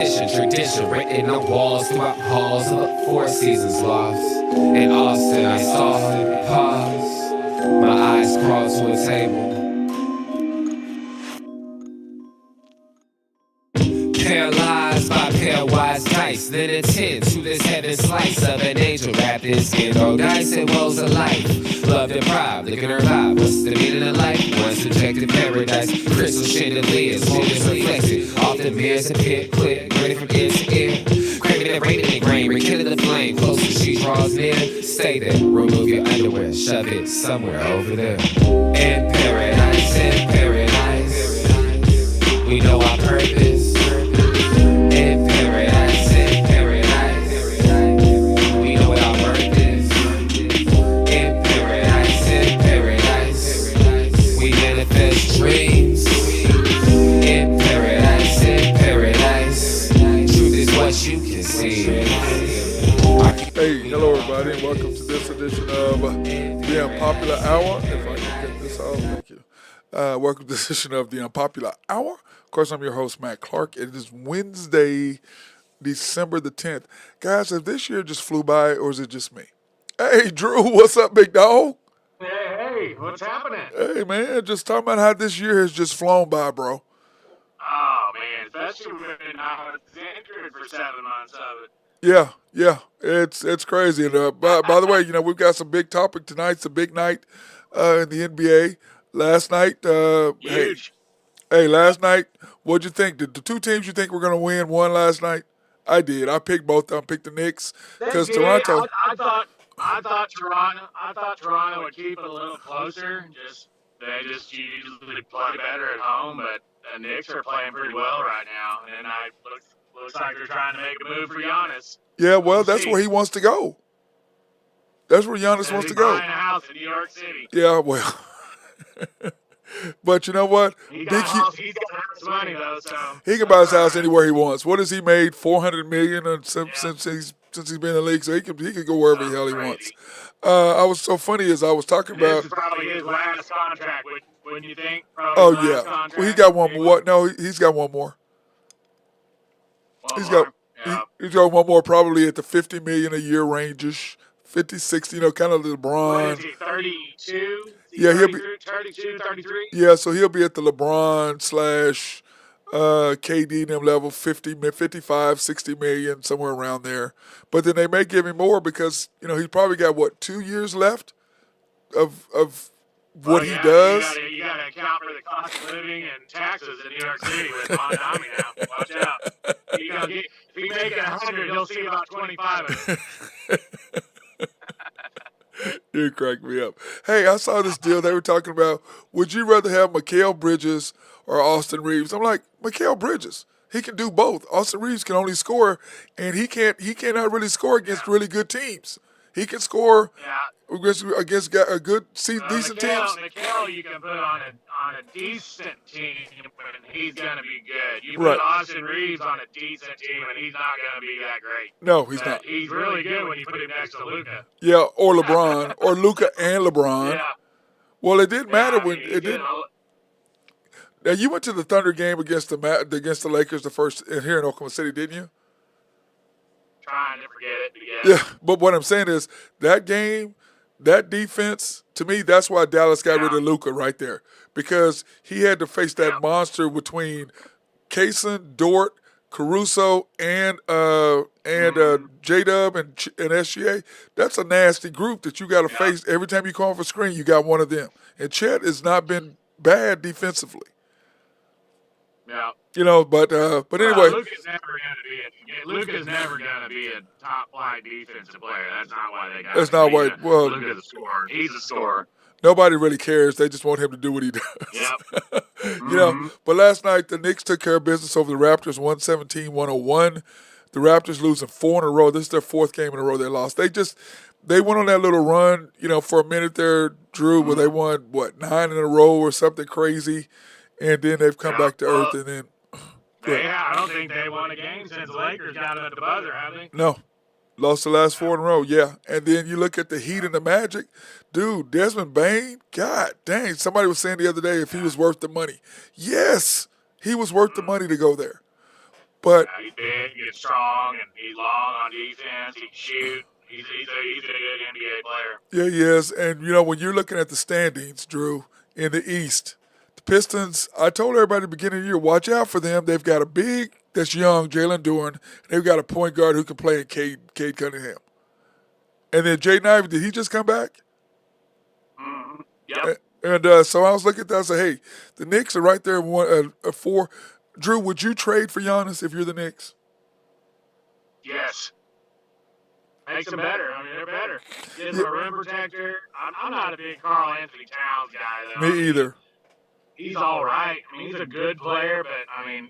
Tradition written on walls throughout halls of a Four Seasons loft. In Austin, I saw pause. My eyes crawled to a table. Paralyzed by pairwise dice, then attend to this heaven slice of an angel wrapped in skin. Oh, dice and woes of life. Love deprived, looking her vibe. What's the meaning of life? One subjective paradise. Crystal chandeliers, moments reflected. Off the mirrors appear clear, grinning from ear to ear. Craving and raining and grain, rekindling the flame. Closer she draws near. Stay there, remove your underwear, shove it somewhere over there. In paradise, we know our purpose. In paradise, we know what our worth is. In paradise, we manifest dreams. In paradise, truth is what you can see. Hey, hello everybody, and welcome to this edition of the Unpopular Hour. If I can get this out, thank you. Welcome to this edition of the Unpopular Hour. Of course, I'm your host, Matt Clark. It is Wednesday, December the 10th. Guys, if this year just flew by, or is it just me? Hey, Drew, what's up, big dog? Hey, what's happening? Hey, man, just talking about how this year has just flown by, bro. Oh, man, especially when I was injured for 7 months of it. Yeah, it's crazy. And by the way, we've got some big topic tonight. It's a big night in the NBA. Last night, Huge. last night, what'd you think? Did the two teams you think were going to win won last night? I did. I picked both of them. I picked the Knicks because Toronto. I thought Toronto would keep it a little closer. They just usually play better at home, but the Knicks are playing pretty well right now, and looks like they're trying to make a move for Giannis. Yeah, well, that's where he wants to go. That's where Giannis wants to go. Buying a house in New York City. Yeah, well. But you know what? He's got house money though, so he can buy his house anywhere he wants. What has he made? $400 million since he's been in the league, so he can go wherever the hell he wants. I was so funny as I was talking about. This is probably his last contract, wouldn't you think? Oh yeah, well he got one more. No, he's got one more. He's got one more, probably at the $50 million a year range-ish, 50, 60, kind of LeBron. What is he, 32? Yeah, he'll be 32, 33? Yeah, so he'll be at the LeBron slash KD them level, 50, 55, 60 million, somewhere around there. But then they may give him more because, he's probably got, 2 years left of what he does. You got to account for the cost of living and taxes in New York City with Monami now. Watch out. If he make 100, he'll see about 25 of it. You crack me up. Hey, I saw this deal they were talking about. Would you rather have Mikal Bridges or Austin Reeves? I'm like, Mikal Bridges. He can do both. Austin Reeves can only score, and he cannot really score against really good teams. He can score against a good, decent teams. Mikal you can put on a decent team, and he's going to be good. You put Austin Reeves on a decent team, and he's not going to be that great. No, he's not. He's really good when you put him next to Luka. Yeah, or LeBron, or Luka and LeBron. Yeah. Well, it didn't matter when it didn't. Now you went to the Thunder game against the Lakers the first here in Oklahoma City, didn't you? Trying to forget it, but yeah. But what I'm saying is that game, that defense, to me, that's why Dallas got rid of Luka right there, because he had to face that monster between Kaysen, Dort, Caruso, and J-Dub and SGA. That's a nasty group that you got to face every time you come off a screen. You got one of them, and Chet has not been bad defensively. Yeah. But anyway. Luka's never gonna be a top flight defensive player. That's not why they got him. That's not why. Well, Luka's a scorer. He's a scorer. Nobody really cares. They just want him to do what he does. Yep. But last night the Knicks took care of business over the Raptors, 117-101. The Raptors losing 4 in a row. This is their 4th game in a row they lost. They went on that little run, for a minute there, Drew, where they won 9 in a row or something crazy, and then they've come back to earth, and then. I don't think they won a game since the Lakers got them at the buzzer, have they? No. Lost the last 4 in a row, yeah. And then you look at the Heat and the Magic. Dude, Desmond Bane, God dang. Somebody was saying the other day if he was worth the money. Yes, he was worth the money to go there. But He's big, he's strong, and he's long on defense. He can shoot. He's a good NBA player. yeah, he is. And, when you're looking at the standings, Drew, in the East, the Pistons, I told everybody at the beginning of the year, watch out for them. They've got a big that's young, Jalen Duren. They've got a point guard who can play in Cade Cunningham. And then Jaden Ivey, did he just come back? Mm-hmm. Yep. And so I was looking at that and said, hey, the Knicks are right there at 4. Drew, would you trade for Giannis if you're the Knicks? Yes. Makes them better. I mean, they're better. Gives them a rim protector. I'm not a big Karl Anthony Towns guy, though. Me either. He's all right. I mean, he's a good player, but,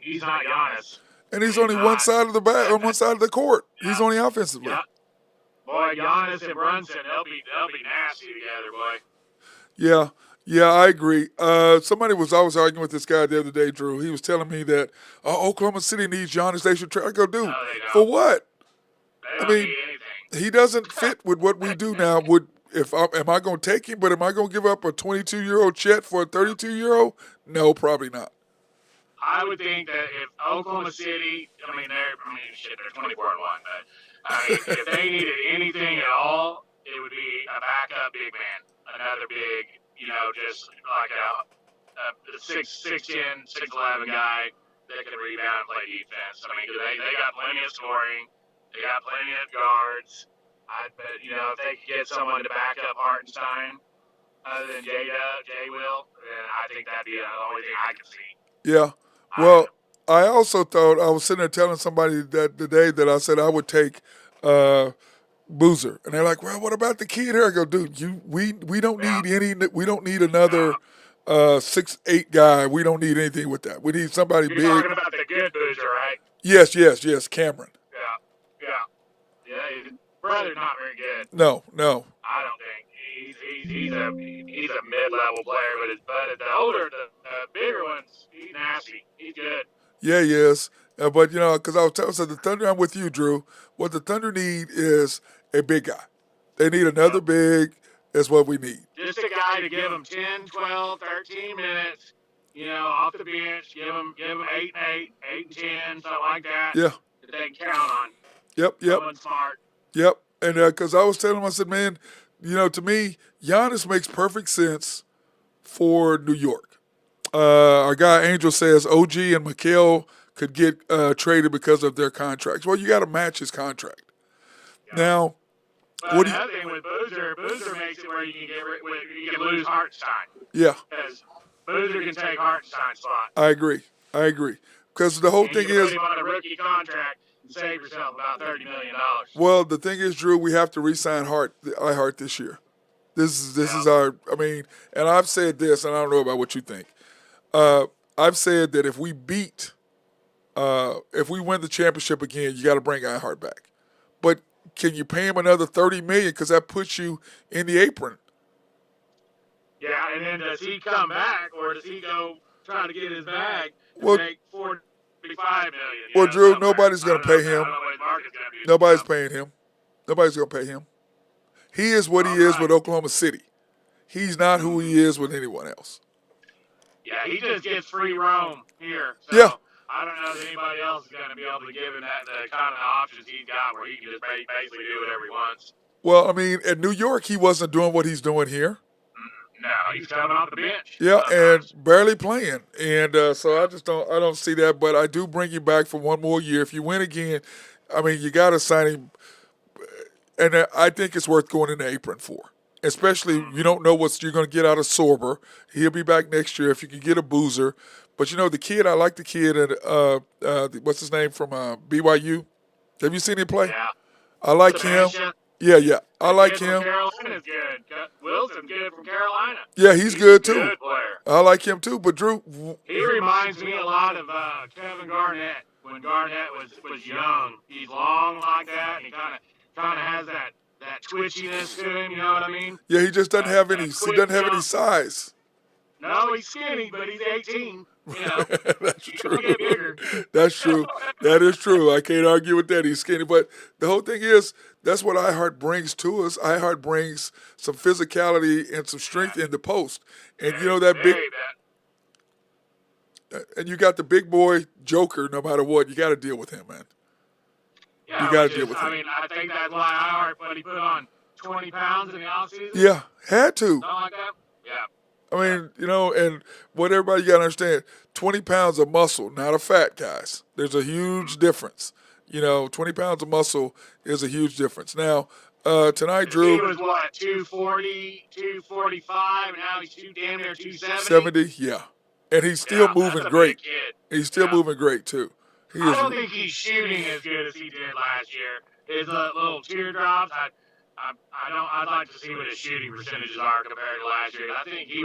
he's not Giannis. And he's only one side of the back, on one side of the court. Yeah. He's only offensively. Yeah. Boy, Giannis and Brunson, they'll be nasty together, boy. Yeah, I agree. I was arguing with this guy the other day, Drew. He was telling me that Oklahoma City needs Giannis. They should try. I go, dude, No, for what? They don't need anything. He doesn't fit with what we do now. Am I going to take him? But am I going to give up a 22-year-old Chet for a 32-year-old? No, probably not. I would think that if Oklahoma City, they're 24-1, but if they needed anything at all, it would be a backup big man, another big, just like a 6'10", 6'11" guy that can rebound and play defense. They got plenty of scoring, they got plenty of guards. But if they could get someone to back up Hartenstein other than Jay Will, then I think that'd be the only thing I could see. Yeah. Well, I also thought, I was sitting there telling somebody that the day that I said I would take Boozer, and they're like, "Well, what about the kid here?" I go, "Dude, we don't need another 6'8" guy. We don't need anything with that. We need somebody You're big." You're talking about the good Boozer, right? Yes, Cameron. Yeah. His brother's not very good. No. I don't think he's a mid-level player, but the bigger ones, he's nasty. He's good. Yeah, he is. But because I was telling the Thunder, I'm with you, Drew. What the Thunder need is a big guy. They need another big. Is what we need. Just a guy to give them 10, 12, 13 minutes, off the bench. Give them 8 and 8, 8 and 10, something like that. Yeah. That they can count on. Yep. Someone smart. Yep. And because I was telling him, I said, man, to me, Giannis makes perfect sense for New York. Our guy Angel says OG and Mikal could get traded because of their contracts. Well, you got to match his contract. Yeah. Now, but another thing with Boozer makes it where you can lose Hartenstein. Yeah. Because Boozer can take Hartenstein's spot. I agree. Because the whole thing you is, put him on a rookie contract and save yourself about $30 million. Well, the thing is, Drew, we have to re-sign iHeart this year. This is our. And I've said this, and I don't know about what you think. I've said that if we win the championship again, you got to bring iHeart back. But can you pay him another $30 million? Because that puts you in the apron. Yeah, and then does he come back, or does he go try to get his bag and make $45 million? Well, Drew, nobody's going to pay him. Nobody's paying him. Nobody's going to pay him. He is what he is with Oklahoma City. He's not who he is with anyone else. Yeah, he just gets free roam here. So yeah. I don't know if anybody else is going to be able to give him the kind of options he's got where he can just basically do whatever he wants. Well, at New York, he wasn't doing what he's doing here. No, he's coming off the bench. Yeah, and barely playing. And so I don't see that. But I do bring you back for one more year. If you win again, you got to sign him. And I think it's worth going in the apron for. Especially, you don't know what you're going to get out of Sorber. He'll be back next year if you can get a Boozer. But, the kid, I like the kid, what's his name, from BYU? Have you seen him play? Yeah. I like him. Yeah. I like him. Carolina's good. Wilson, good from Carolina. Yeah, he's good, too. Good player. I like him, too. But, Drew. He reminds me a lot of Kevin Garnett when Garnett was young. He's long like that, and he kind of has that twitchiness to him, you know what I mean? Yeah, he just doesn't have any size. No, he's skinny, but he's 18. That's true. Get bigger. That's true. That is true. I can't argue with that. He's skinny. But the whole thing is, that's what iHeart brings to us. iHeart brings some physicality and some strength in the post. And that big. And you got the big boy Joker. No matter what, you got to deal with him, man. You Yeah, got which to deal is, with I him. mean, I think that's why what he put on 20 pounds in the offseason, Yeah, had to. something like that. Yeah, I yeah, mean, and what everybody got to understand, 20 pounds of muscle, not a fat, guys. There's a huge difference. 20 pounds of muscle is a huge difference. Now, tonight, because he Drew, was what 240, 245, and now he's damn near 270. 70, yeah. And he's still Yeah, that's moving a big great. kid. He's still Yeah. moving great, too. He I is. don't think he's shooting as good as he did last year. His little teardrops, I don't. I'd like to see what his shooting percentages are compared to last year. I think he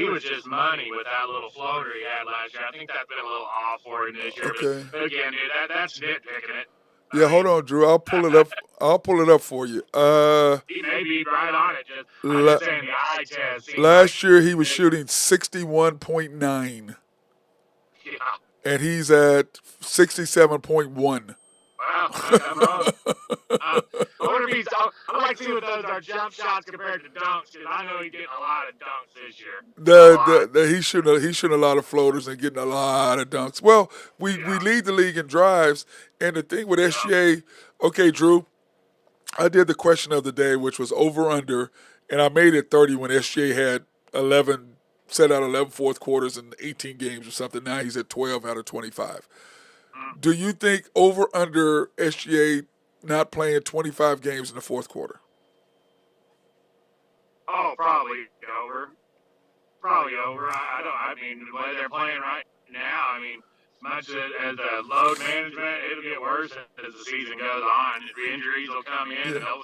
was just money with that little floater he had last year. I think that's been a little off for him this year. Okay. But again, dude, that's nitpicking it. Yeah, I hold mean, on, Drew. I'll pull it up. I'll pull it up for you. he may be right on it. I'm La- just saying the eye test seems like last year he was shooting 61.9, yeah. and he's at 67.1. Wow, I'm wrong. I wonder if I'd like to see what those are jump shots compared to dunks because I know he's getting a lot of dunks this year. A lot. He's shooting a lot of floaters and getting a lot of dunks. Well, we Yeah. lead the league in drives, and the thing with Yeah. SGA, okay, Drew, I did the question of the day, which was over under, and I made it 30 when SGA had 11 set out 11 fourth quarters in 18 games or something. Now he's at 12 out of 25. Do you think over under SGA not playing 25 games in the fourth quarter? Oh, probably over. Probably over. I don't. I mean, the way they're playing right now, I mean, as much as the load management, it'll get worse as the season goes on. Injuries will come in, and Yeah.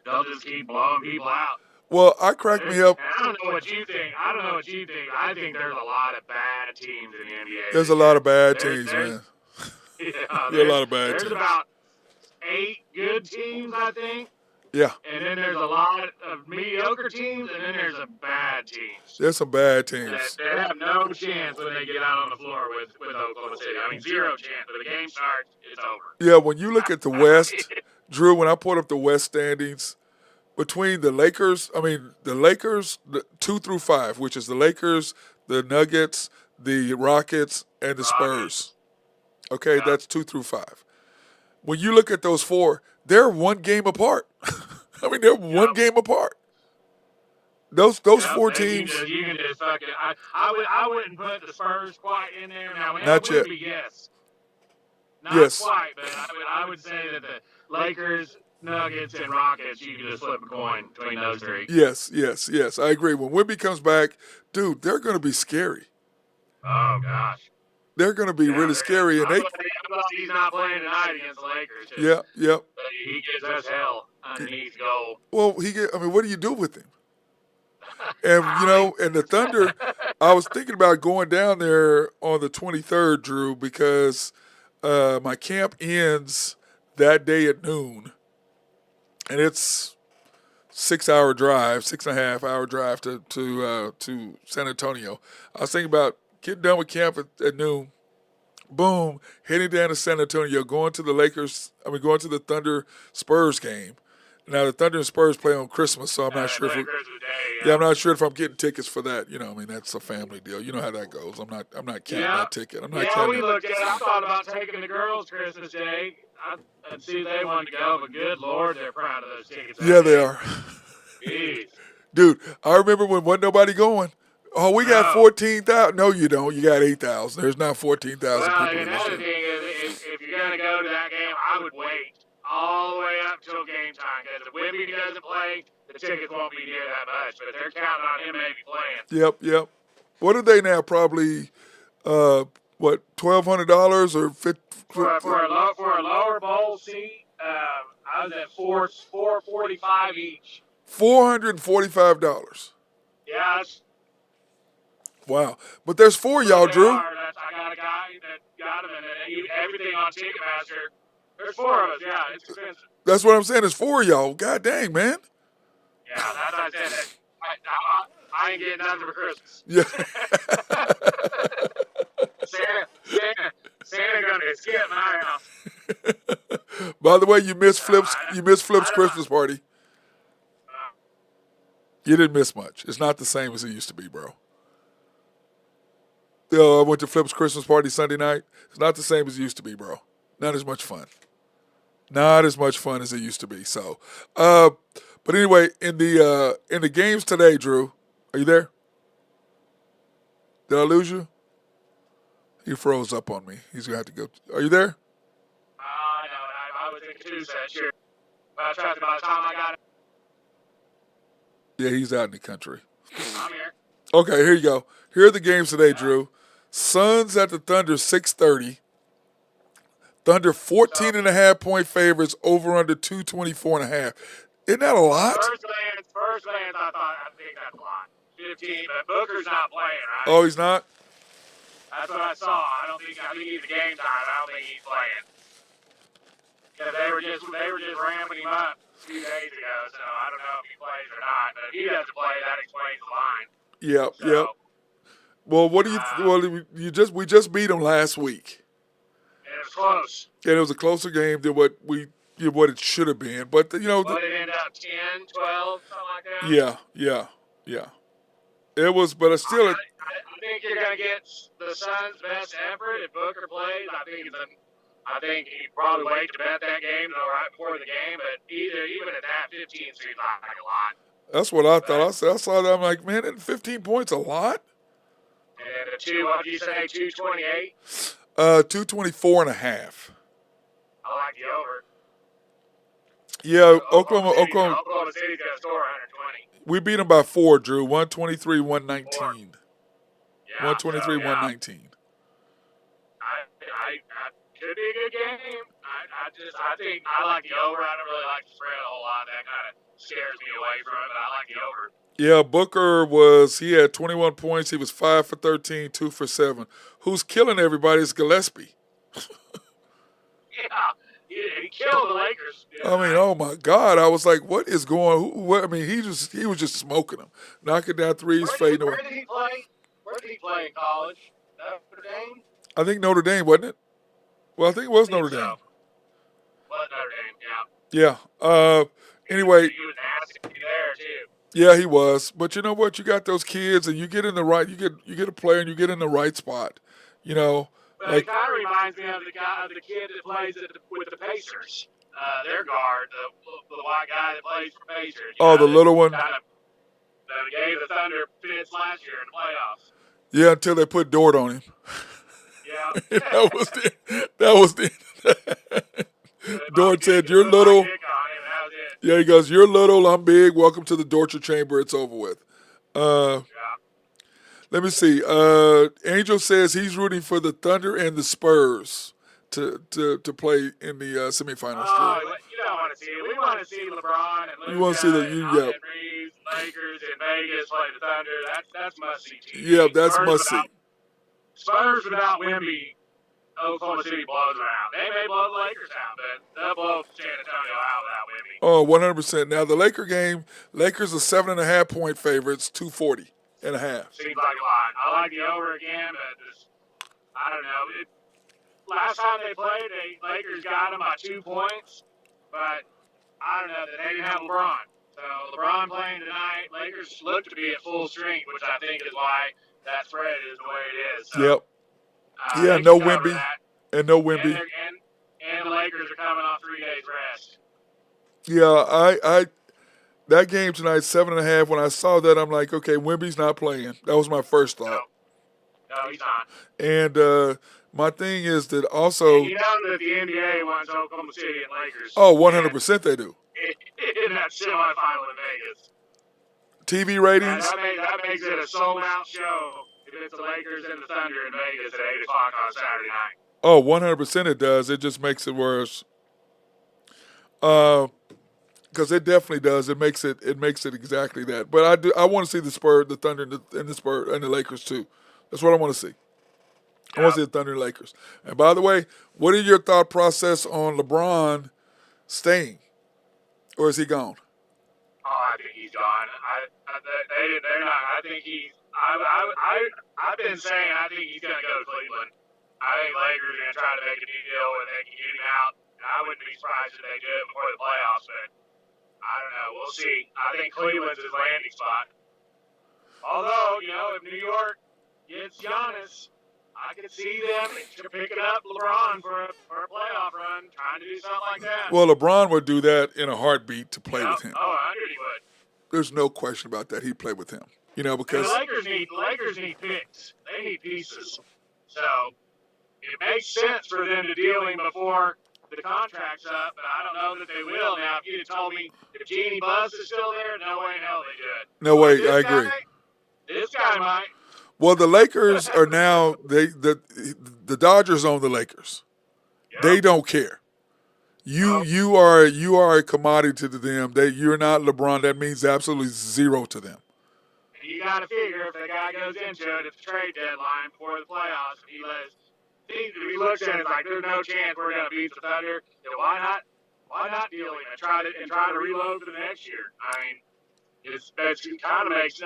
they'll just keep blowing people out. Well, I cracked me up. And I don't know what you think. I don't know what you think. I think there's a lot of bad teams in the NBA. There's a this lot year. of bad There's- teams, there's- man. Yeah, There are a lot of bad there's teams. about 8 good teams, I think. Yeah, And then there's a lot of mediocre teams, and then there's a bad teams there's some bad teams. that have no chance when they get out on the floor with Oklahoma City. I mean, zero chance. When the game starts, it's over. Yeah, when you look at the West, Drew, when I pulled up the West standings, between the Lakers, the 2 through 5, which is the Lakers, the Nuggets, the Rockets, and the Spurs. Okay, Yeah. that's 2 through 5. When you look at those four, they're one game apart. I mean, they're one game apart. Those Yep, four teams. You can just fucking. I wouldn't put the Spurs quite in there now. Not yet. Yes. Not Yes. quite, but I would say that the Lakers, Nuggets, and Rockets, you can just flip a coin between those three. Yes. I agree. When Wemby comes back, dude, they're going to be scary. Oh gosh. They're going to be really scary, and I'm glad he's not playing tonight against the Lakers. yeah. He gives us hell underneath goal. Well, what do you do with him? And and the Thunder, I was thinking about going down there on the 23rd, Drew, because my camp ends that day at noon, and it's 6-hour drive, 6.5-hour drive to San Antonio. I was thinking about getting done with camp at noon, boom, heading down to San Antonio, going to the Thunder Spurs game. Now the Thunder and Spurs play on Christmas, so I'm not sure if I'm not sure if I'm getting tickets for that. I mean that's a family deal. You know how that goes. I'm not counting that ticket. I'm not counting. We looked at it. I thought about taking the girls Christmas Day. I'd see if they wanted to go, but good Lord, they're proud of those tickets. Yeah, they are. Jeez. Dude, I remember when wasn't nobody going. Oh, we got 14,000. No, you don't. You got 8,000. There's not 14,000 people in this Another year. thing is, if you're going to go to that game, I would wait all the way up till game time because if Wemby doesn't play, the tickets won't be near that much. But they're counting on him maybe playing. Yep. What are they now? Probably, $1,200 or for a lower bowl seat. I was at $445 each. $445. Yeah, Wow. But there's 4 of y'all, Drew. I got a guy that got him, and everything on Ticketmaster. There's 4 of us. Yeah, it's expensive. That's what I'm saying. There's 4 of y'all. God dang, man. Yeah, that's what I said. I ain't getting nothing for Christmas. Yeah. Santa gonna skip my house. By the way, you missed Flip's Christmas party. You didn't miss much. It's not the same as it used to be, bro. I went to Flip's Christmas party Sunday night. It's not the same as it used to be, bro. Not as much fun. Not as much fun as it used to be. So, but anyway, in the games today, Drew, are you there? Did I lose you? He froze up on me. He's gonna have to go. Are you there? No, I was in two sets here. But I tried to by the time I got it. Yeah, he's out in the country. I'm here. Okay, here you go. Here are the games today, Drew. Suns at the Thunder, 6:30. Thunder 14.5-point favorites, over under 224.5. Isn't that a lot? First glance, I think that's a lot. 15, but Booker's not playing, right? Oh, he's not? That's what I saw. I think he's a game time. I don't think he's playing. Because they were just ramping him up a few days ago, so I don't know if he plays or not. But if he doesn't play, that explains the line. Yep, So, yep. Well, what do you? Well, we just beat them last week. It was close. And it was a closer game than what it should have been. But But it ended up 10, 12, something like that. yeah. It was, but it's still. I think you're going to get the Suns' best effort if Booker plays. I think he'd probably wait to bet that game right before the game. But even at that, 15 seems like a lot. That's what I thought. I saw that. I'm like, man, 15 points a lot. And what did you say? 228. 224.5. I like the over. Yeah, Oklahoma City's going to score 120. We beat them by 4, Drew. 123, 119. Yeah, 123, 119. Could be a good game. I think I like the over. I don't really like the spread a whole lot. That kind of scares me away from it, but I like the over. Yeah, Booker he had 21 points. He was 5 for 13, 2 for 7. Who's killing everybody is Gillespie. Yeah, he killed the Lakers. I mean, oh my God! I was like, "What is going?" I mean, he was just smoking them, knocking down threes, fading away. Where did he play? Where did he play in college? Notre Dame. I think Notre Dame, wasn't it? Well, I think it was Notre Dame. Was Notre Dame? Yeah. Anyway. He was nasty there too. Yeah, he was. But you know what? You got those kids, and you get in the right. You get a player, and you get in the right spot. You know. But it kind of reminds me of the kid that plays with the Pacers. Their guard, the white guy that plays for Pacers. The little one. That gave the Thunder fits last year in the playoffs. Yeah, until they put Dort on him. Yeah. that was the Dort said, "You're little." Yeah, he goes, "You're little, I'm big. Welcome to the torture chamber. It's over with." Let me see. Angel says he's rooting for the Thunder and the Spurs to play in the semifinals. You don't want to see it. We want to see LeBron and Luka. You want to see Reeves, Lakers in Vegas play the Thunder. That's must see TV. Yeah, that's must see. Spurs without Wemby, Oklahoma City blows them out. They may blow the Lakers out, but they'll blow San Antonio out without Wemby. 100%. Now the Lakers are 7.5 point favorites, 240.5. Seems like a lot. I like the over again, but I don't know. Last time they played, Lakers got them by 2 points, but I don't know. They didn't have LeBron. So LeBron playing tonight, Lakers look to be at full strength, which I think is why that spread is the way it is. So, yep. No Wemby. And no Wemby. And the Lakers are coming off 3 days rest. Yeah, that game tonight, 7.5. When I saw that, I'm like, okay, Wemby's not playing. That was my first thought. No, he's not. And my thing is that also. You know that the NBA wants Oklahoma City and Lakers. Oh, 100% they do. In that semifinal in Vegas. TV ratings. That makes it a sold-out show if it's the Lakers and the Thunder in Vegas at 8 o'clock on Saturday night. Oh, 100% it does. It just makes it worse. Because it definitely does. It makes it exactly that. But I want to see the Spurs, the Thunder, and the Spurs and the Lakers too. That's what I want to see. I want to see the Thunder and Lakers. And by the way, what is your thought process on LeBron staying, or is he gone? Oh, I think he's gone. They're not. I think he's. I've been saying I think he's gonna go to Cleveland. I think Lakers are gonna try to make a deal where they can get him out. And I wouldn't be surprised if they do it before the playoffs, but I don't know. We'll see. I think Cleveland's his landing spot. Although, if New York gets Giannis, I could see them picking up LeBron for a playoff run, trying to do something like that. Well, LeBron would do that in a heartbeat to play Yep. with him. Oh, 100 he would. There's no question about that. He'd play with him. You know, And because the Lakers need picks. They need pieces. So it makes sense for them to deal him before the contract's up, but I don't know that they will. Now, if you'd have told me if Jeannie Buss is still there, no way in hell they do it. no way, I agree. This guy might. Well, the Lakers are now the Dodgers own the Lakers. Yep. They don't care. You are a commodity to them. You're not LeBron. That means absolutely zero to them. You got to figure if the guy goes into it at the trade deadline before the playoffs, if he looks at it like there's no chance we're going to beat the Thunder, then why not deal him and try to reload for the next year? I mean, it kind of makes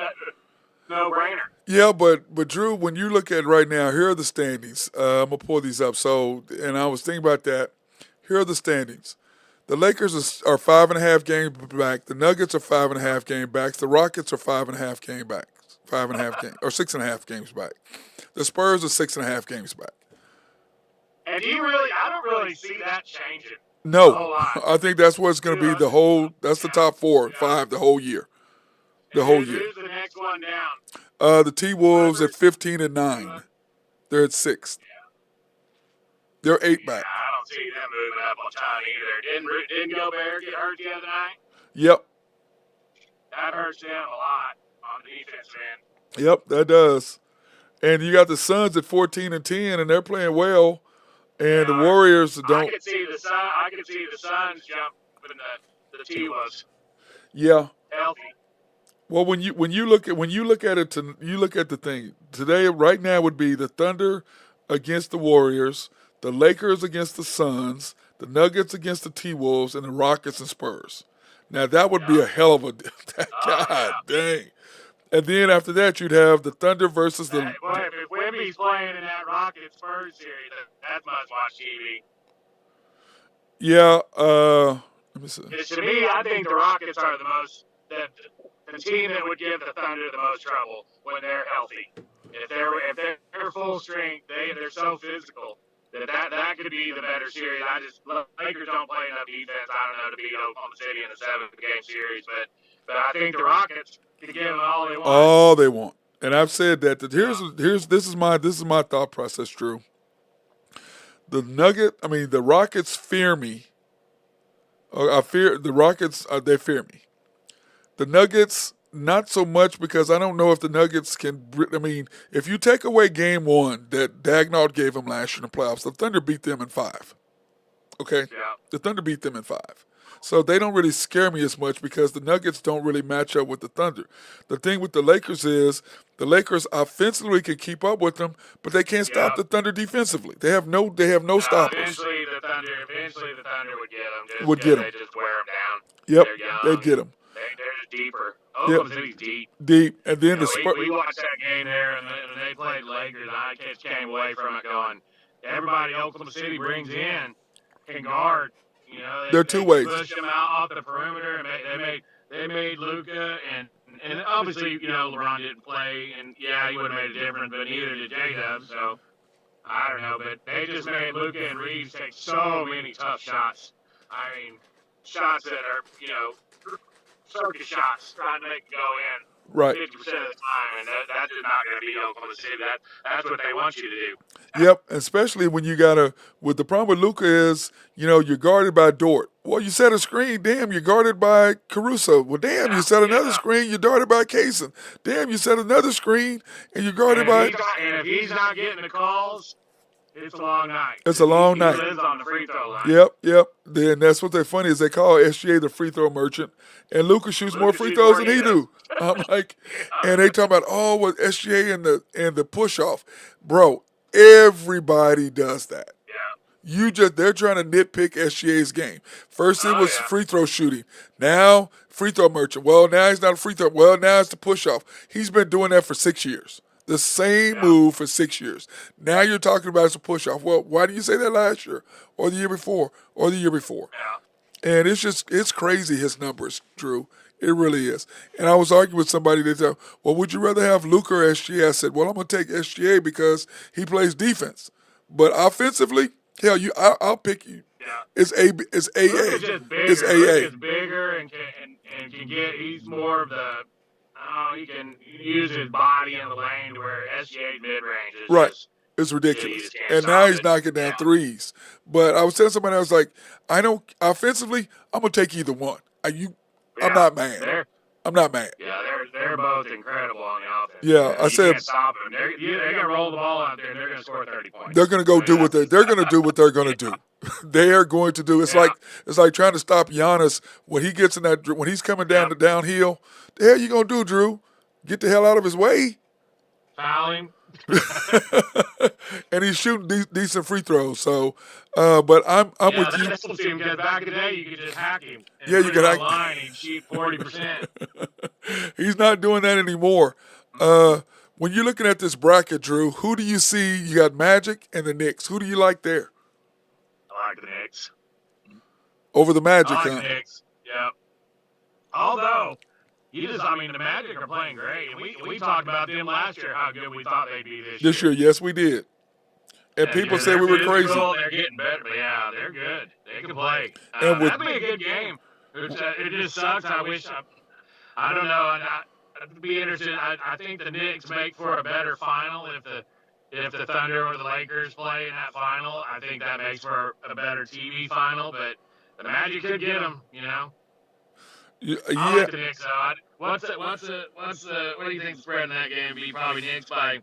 no brainer. Yeah, but Drew, when you look at it right now, here are the standings. I'm gonna pull these up. And I was thinking about that. Here are the standings. The Lakers are 5.5 games back. The Nuggets are 5.5 games back. The Rockets are 5.5 games back. 5.5 games or 6.5 games back. The Spurs are 6.5 games back. And I don't really see that changing. No, I think that's what's going to be the whole. That's the top 4, 5 the whole year. Whole year. Who's the next one down? The T-Wolves at 15-9. They're at 6th. They're 8 back. I don't see them moving up on time either. Didn't Gobert get hurt the other night? Yep. That hurts them a lot on the defense, man. Yep, that does. And you got the Suns at 14-10, and they're playing well. And the Warriors don't. I could see the Suns jump when the T-Wolves. Yeah. Healthy. Well, when you look at it, you look at the thing today. Right now would be the Thunder against the Warriors, the Lakers against the Suns, the Nuggets against the T-Wolves, and the Rockets and Spurs. Now that would be a hell of a God dang. And then after that, you'd have the Thunder versus the. Well, if Wemby's playing in that Rockets Spurs series, that's must watch TV. Yeah. Let me see. To me, I think the Rockets are the team that would give the Thunder the most trouble when they're healthy. If they're full strength, they're so physical that could be the better series. Lakers don't play enough defense. I don't know to beat Oklahoma City in a 7-game series, but I think the Rockets can give them all they want. All they want, and I've said that. This is my thought process, Drew. The Rockets fear me. I fear the Rockets. They fear me. The Nuggets, not so much because I don't know if the Nuggets can. I mean, if you take away Game 1 that Dagnall gave them last year in the playoffs, the Thunder beat them in 5. Okay? Yeah. The Thunder beat them in 5. So they don't really scare me as much because the Nuggets don't really match up with the Thunder. The thing with the Lakers is the Lakers offensively can keep up with them, but they can't stop the Thunder defensively. They have no stoppers. Eventually the Thunder would get them. They just wear them down. Yep, They're young. they'd get them. They're just deeper. Oklahoma City's deep. Deep, and then the Spurs. We watched that game there, and they played Lakers, and I just came away from it going, everybody Oklahoma City brings in can guard. You know, they're two ways. Push them out off the perimeter, and they made Luka, and obviously, LeBron didn't play, and he would have made a difference, but neither did J-Dub, so I don't know, but they just made Luka and Reeves take so many tough shots. I mean, shots that are, circus shots trying to make it go in. Right. 50% of the time, and that's just not going to be Oklahoma City. That's what they want you to do. Yep, especially when you with the problem with Luka is, you're guarded by Dort. Well, you set a screen, damn, you're guarded by Caruso. Well, damn, you set another screen, you're guarded by Kaysen. Damn, you set another screen, and you're guarded by. And if he's not getting the calls, it's a long night. It's a long night. He lives on the free throw line. Yep. Then that's what they're funny is they call SGA the free throw merchant, and Luka shoots more free throws than he do. I'm like, and they talk about SGA and the push off, bro. Everybody does that. Yeah. They're trying to nitpick SGA's game. First it was free throw shooting. Now free throw merchant. Well, now he's not a free throw. Well, now it's the push off. He's been doing that for 6 years. The same move for 6 years. Now you're talking about it's a push off. Well, why didn't you say that last year or the year before or the year before? Yeah. And it's crazy his numbers, Drew. It really is. And I was arguing with somebody. They said, "Well, would you rather have Luka or SGA?" I said, "Well, I'm gonna take SGA because he plays defense, but offensively, hell, I'll pick you. Yeah. It's AA. Luka's just It's bigger. AA. Luka's bigger and can get. He's more of the. He can use his body in the lane to where SGA's mid range is Right. just. It's You ridiculous. just can't And now stop he's it. knocking down Yeah. threes. But I was telling somebody, I was like, I don't offensively, I'm gonna take either one. I'm Yeah. not mad. They're I'm not mad. yeah. They're both incredible on the offense. Yeah, I You said can't stop them. They're gonna roll the ball out there and they're gonna score 30 points. they're gonna go do what they're gonna do what they're gonna Yeah. do. They are going to do. Yeah. It's like trying to stop Giannis when he gets in that when he's coming down the downhill. The hell you gonna do, Drew? Get the hell out of his way. Foul him. And he's shooting decent free throws. So, but I'm with you. That helps him because back in the day you could just hack him. And Yeah, you put could him hack- on line and he'd shoot 40%. He's not doing that anymore. When you're looking at this bracket, Drew, who do you see? You got Magic and the Knicks. Who do you like there I like the Knicks. over the Magic? I like Huh? the Knicks. Yeah. Although the Magic are playing great, and we talked about them last year how good we thought they'd be this This year, yes, we did. And And, people yeah, say we they're were crazy. physical, they're getting better, but yeah, they're good. They can play. And with- That'd be a good game. It just sucks. I wish. I don't know. I'd be interested. I think the Knicks make for a better final if the Thunder or the Lakers play in that final. I think that makes for a better TV final. But the Magic could get them. I Yeah, like the Knicks though. What do you think the spread in that game be? Probably Knicks by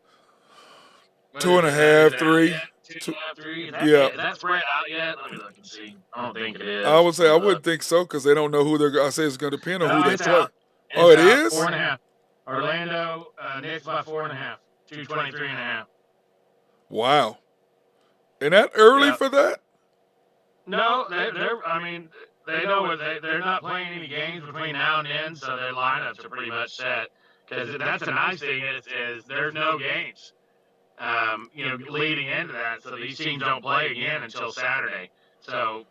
2.5, 3. 2.5, 3. Yeah. Is that spread out yet? Let me look and see. I don't think it is. I would say I wouldn't think so because they don't know who they're. I say it's going to depend on No, who they it's play. out. Oh, it It's out. is? 4.5. Orlando Knicks by 4.5. 223.5. Wow. And that early Yeah. for that? No, they know what they're not playing any games between now and then, so their lineups are pretty much set. Because that's the nice thing is there's no games, leading into that. So these teams don't play again until Saturday. So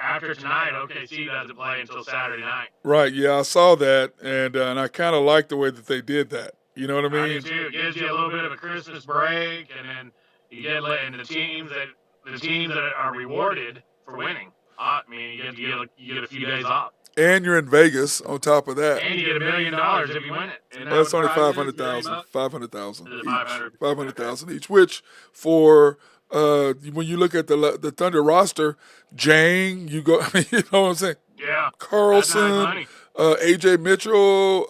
after tonight, OKC doesn't play until Saturday night. Right. Yeah, I saw that, and I kind of like the way that they did that. You know what I I do mean? too. It gives you a little bit of a Christmas break, and then you get and the teams that are rewarded for winning. You get a few days off, And you're in Vegas on top of that. and you get $1 million if you win it. And Well, that's only prizes, 500,000. $1 million. 500,000 Is it each. 500? 500,000 each. Which for when you look at the Thunder roster, Jang, you go. I mean, you know what I'm saying? Yeah, that's nice Carlson, money. AJ Mitchell,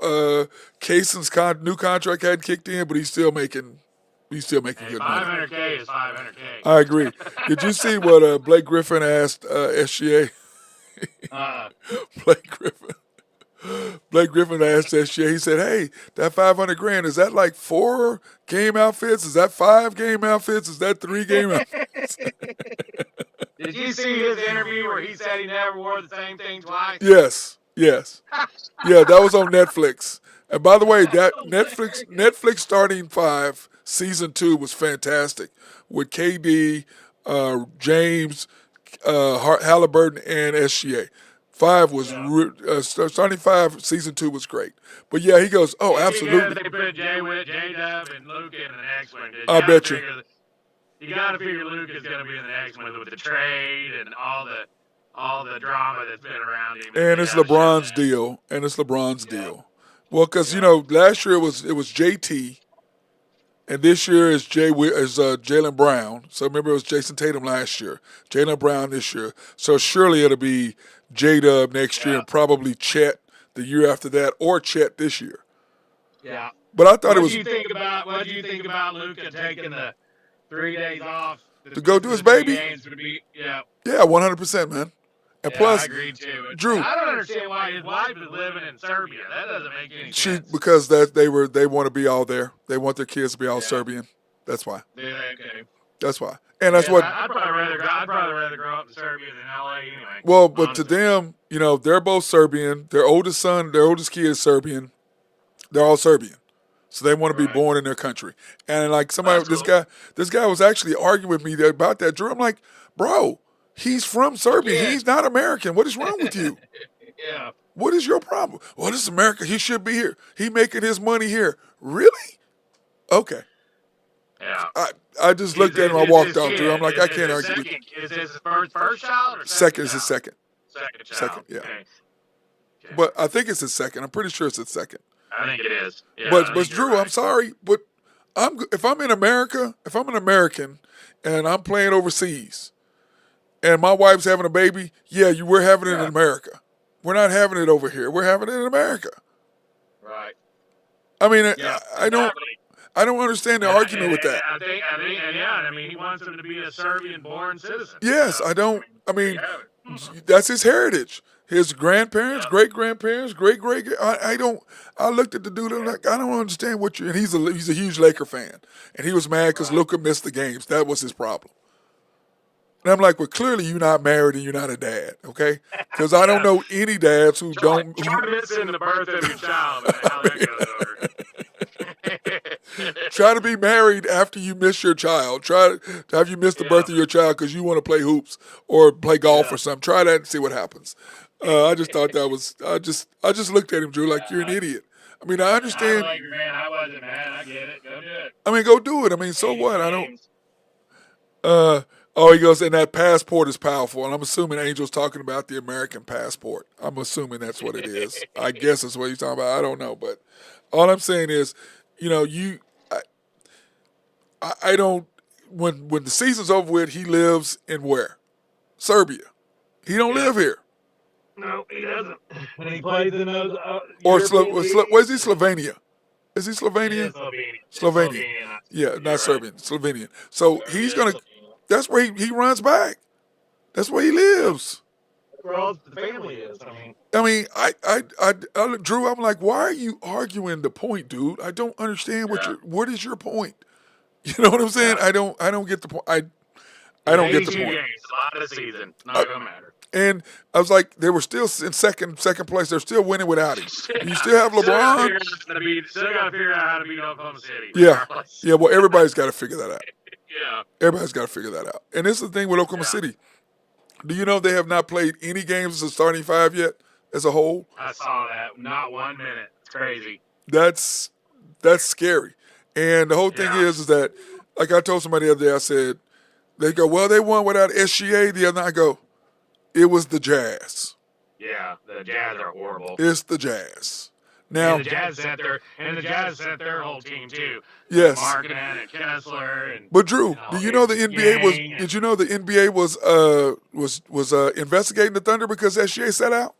Kayson's new contract hadn't kicked in, but he's still making And good money. 500K is 500K. I agree. Did you see what Blake Griffin asked SGA? Blake Griffin. Blake Griffin asked SGA. He said, "Hey, that 500 grand, is that like 4 game outfits? Is that 5 game outfits? Is that 3 game outfits?" Did you see his interview where he said he never wore the same thing twice? Yes. Yeah, that was on Netflix. And by the way, that Netflix Starting 5 season 2 was fantastic with KD, James, Halliburton, and SGA. 5 was Starting 5 season 2 was great. But yeah, he goes, "Oh, absolutely." They put J-Dub and Luke in the next one. I bet you. You got to figure Luke is going to be in the next one with the trade and all the drama that's been around him. And it's LeBron's deal. Well, because last year it was JT, and this year is Jaylen Brown. So remember it was Jason Tatum last year, Jaylen Brown this year. So surely it'll be J-Dub next year, and probably Chet the year after that, or Chet this year. Yeah. But I thought What do you think about Luka taking the 3 days off To go do his baby? Yeah. Yeah, 100%, man. And Yeah, plus, I agree too. Drew, I don't understand why his wife is living in Serbia. That doesn't make any sense. because they want to be all there. They want their kids to be all Serbian. That's why. Yeah, okay. That's why. And that's what. I'd probably rather grow up in Serbia than LA anyway. Well, but honestly. to them, they're both Serbian. Their oldest kid is Serbian. They're all Serbian. So they want to be born in their country. And like That's cool. this guy was actually arguing with me about that, Drew. I'm like, bro, He's from Serbia. Again. He's not American. What is wrong with you? Yeah. What is your problem? Well, this is America. He should be here. He making his money here. Really? Okay. Yeah. I just looked at him. I walked out, Drew. I'm like, I can't Is argue with you. Is this his first child or Second is his child? second. Second child. Second, yeah. Okay. But I think it's his second. I'm pretty sure it's his second. I think it is. Yeah, but I think Drew, you're right. I'm sorry, but if I'm in America, if I'm an American and I'm playing overseas, and my wife's having a baby, we're having it in America. We're not having it over here. We're having it in America. Right. I mean, Yeah, I don't understand the argument with that. I think, I mean, he wants him to be a Serbian-born citizen. Yes, so, I don't. I mean, there you have it. that's his heritage. His grandparents, great grandparents, great. I don't. I looked at the dude. I'm like, I don't understand what you. And he's a huge Laker fan, and he was mad because Luka missed the games. That was his problem. And I'm like, well, clearly you're not married and you're not a dad, okay? Because I don't know any dads who don't. Try missing the birth of your child and how that goes over. Try to be married after you miss your child. Try to have you miss the birth of your child because you want to play hoops or play golf or something. Try that and see what happens. I just thought that was. I just looked at him, Drew, like you're an idiot. I mean, I understand. I wasn't mad. I get it. Go do it. I mean, go do it. I mean, so what? I don't. He goes, and that passport is powerful. And I'm assuming Angel's talking about the American passport. I'm assuming that's what it is. I guess that's what he's talking about. I don't know. But all I'm saying is, I don't, when the season's over with, he lives in where? Serbia. He don't live here. No, he doesn't. And he plays in those. Where's he? Slovenia. Is he Slovenian? Slovenian. Yeah, not Serbian. Slovenian. So he's going to. That's where he runs back. That's where he lives. Where all the family is. I mean, I Drew, I'm like, why are you arguing the point, dude? I don't understand what is your point? You know what I'm saying? I don't get the point. I don't get the point. Games, a lot of the season. Not gonna matter. And I was like, they were still in second place. They're still winning without him. You still have LeBron. Still got to figure out how to beat Oklahoma City. Yeah. Well, everybody's got to figure that out. Yeah. Everybody's got to figure that out. And this is the thing with Oklahoma City. Do you know they have not played any games as a starting five yet, as a whole? I saw that. Not 1 minute. It's crazy. That's scary. And the whole thing is that, like I told somebody the other day, I said, they go, well, they won without SGA. The other night I go, it was the Jazz. Yeah, the Jazz are horrible. It's the Jazz. Now, and the Jazz sent their whole team too. Yes. Markkanen and Kessler and. But Drew, do you know the NBA was? Did you know the NBA was investigating the Thunder because SGA sat out?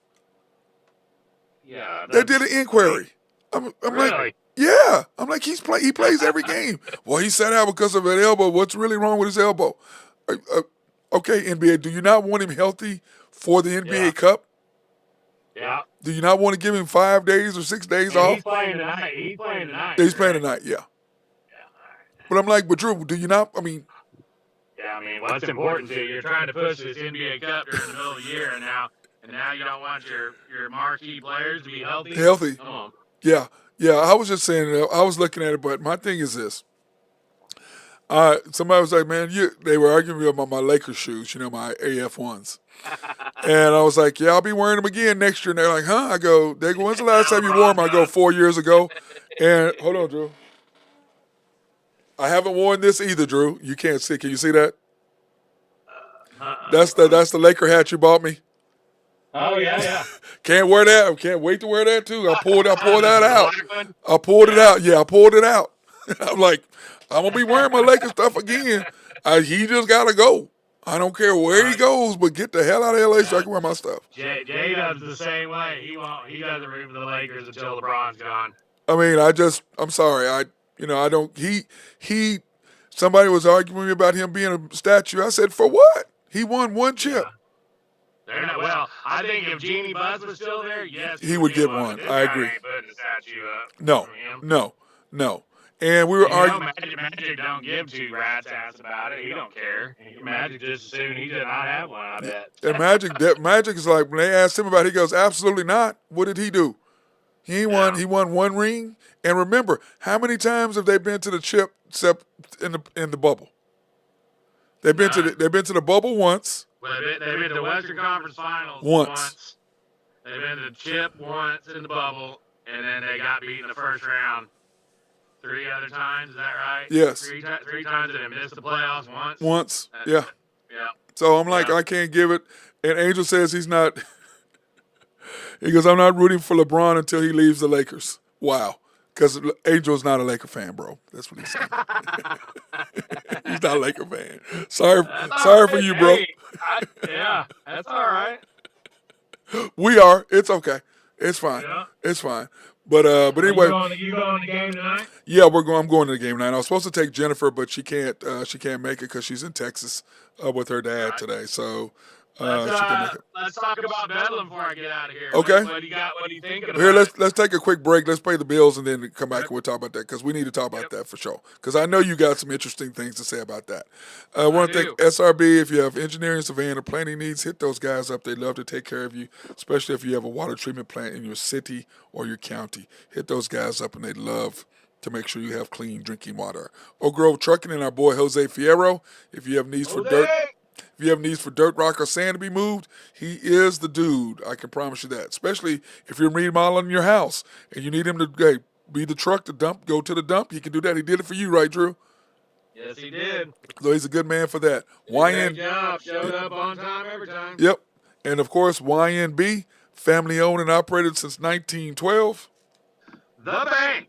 Yeah. They did an inquiry. I'm really? like, yeah. I'm like, he plays every game. Well, he sat out because of an elbow. What's really wrong with his elbow? Okay, NBA, do you not want him healthy for the NBA Cup? Yeah. Do you not want to give him 5 days or 6 days off? He's playing tonight. He's playing tonight. Yeah. But I'm like, but Drew, do you not? I mean. Yeah, what's important to you? You're trying to push this NBA Cup during the middle of the year, and now you don't want your marquee players to be healthy. Healthy. Come on. Yeah. I was just saying. I was looking at it, but my thing is this. Somebody was like, man, they were arguing about my Lakers shoes, my AF ones. And I was like, yeah, I'll be wearing them again next year. And they're like, huh? I go, when's the last time you wore them? I go, 4 years ago. And hold on, Drew. I haven't worn this either, Drew. You can't see. Can you see that? That's the Laker hat you bought me. Oh yeah. Can't wear that. I can't wait to wear that too. I pulled that out. I pulled it out. Yeah, I pulled it out. I'm like, I'm gonna be wearing my Laker stuff again. He just gotta go. I don't care where he goes, but get the hell out of LA so I can wear my stuff. J Dub's the same way. He doesn't root for the Lakers until LeBron's gone. I mean, I'm sorry. I don't. Somebody was arguing with me about him being a statue. I said, for what? He won one chip. They're not, well, I think if Jeannie Buss was still there, yes, he would get one. I agree. Ain't putting a statue up No. And we were arguing. Magic don't give two rats ass about it. He don't care. Magic just as soon he did not have one, I bet. And Magic is like, when they asked him about it, he goes, absolutely not. What did he do? He won one ring. And remember, how many times have they been to the chip in the bubble? They've been to the bubble once. Well, they've been to the Western Conference Finals Once. They've been to Chip once in the bubble, and then they got beat in the first round 3 other times. Is that right? Yes. Three times and they missed the playoffs once. Once, yeah. Yeah. So I'm like, I can't give it. And Angel says he's not. He goes, I'm not rooting for LeBron until he leaves the Lakers. Wow. Because Angel's not a Laker fan, bro. That's what he's saying. He's not a Laker fan. Sorry for you, bro. Yeah, that's all right. We are. It's okay. It's fine. Yeah. It's fine. But anyway, you going to the game tonight? Yeah, I'm going to the game tonight. I was supposed to take Jennifer, but she can't make it because she's in Texas with her dad today. So she can make it. Let's talk about Bedlam before I get out of here. Okay. What do you thinking about? Here, let's take a quick break. Let's pay the bills and then come back and we'll talk about that because we need to talk about that for sure. Because I know you got some interesting things to say about that. I want to thank SRB. If you have engineering, surveying, or planning needs, hit those guys up. They love to take care of you, especially if you have a water treatment plant in your city or your county. Hit those guys up and they love to make sure you have clean drinking water. Oak Grove Trucking and our boy Jose Fierro. If you have needs for dirt. If you have needs for dirt, rock, or sand to be moved, he is the dude. I can promise you that. Especially if you're remodeling your house and you need him to be the truck to dump, go to the dump, he can do that. He did it for you, right, Drew? Yes, he did. So he's a good man for that. Great job. Showed up on time every time. Yep. And, of course, YNB, family owned and operated since 1912. The bank.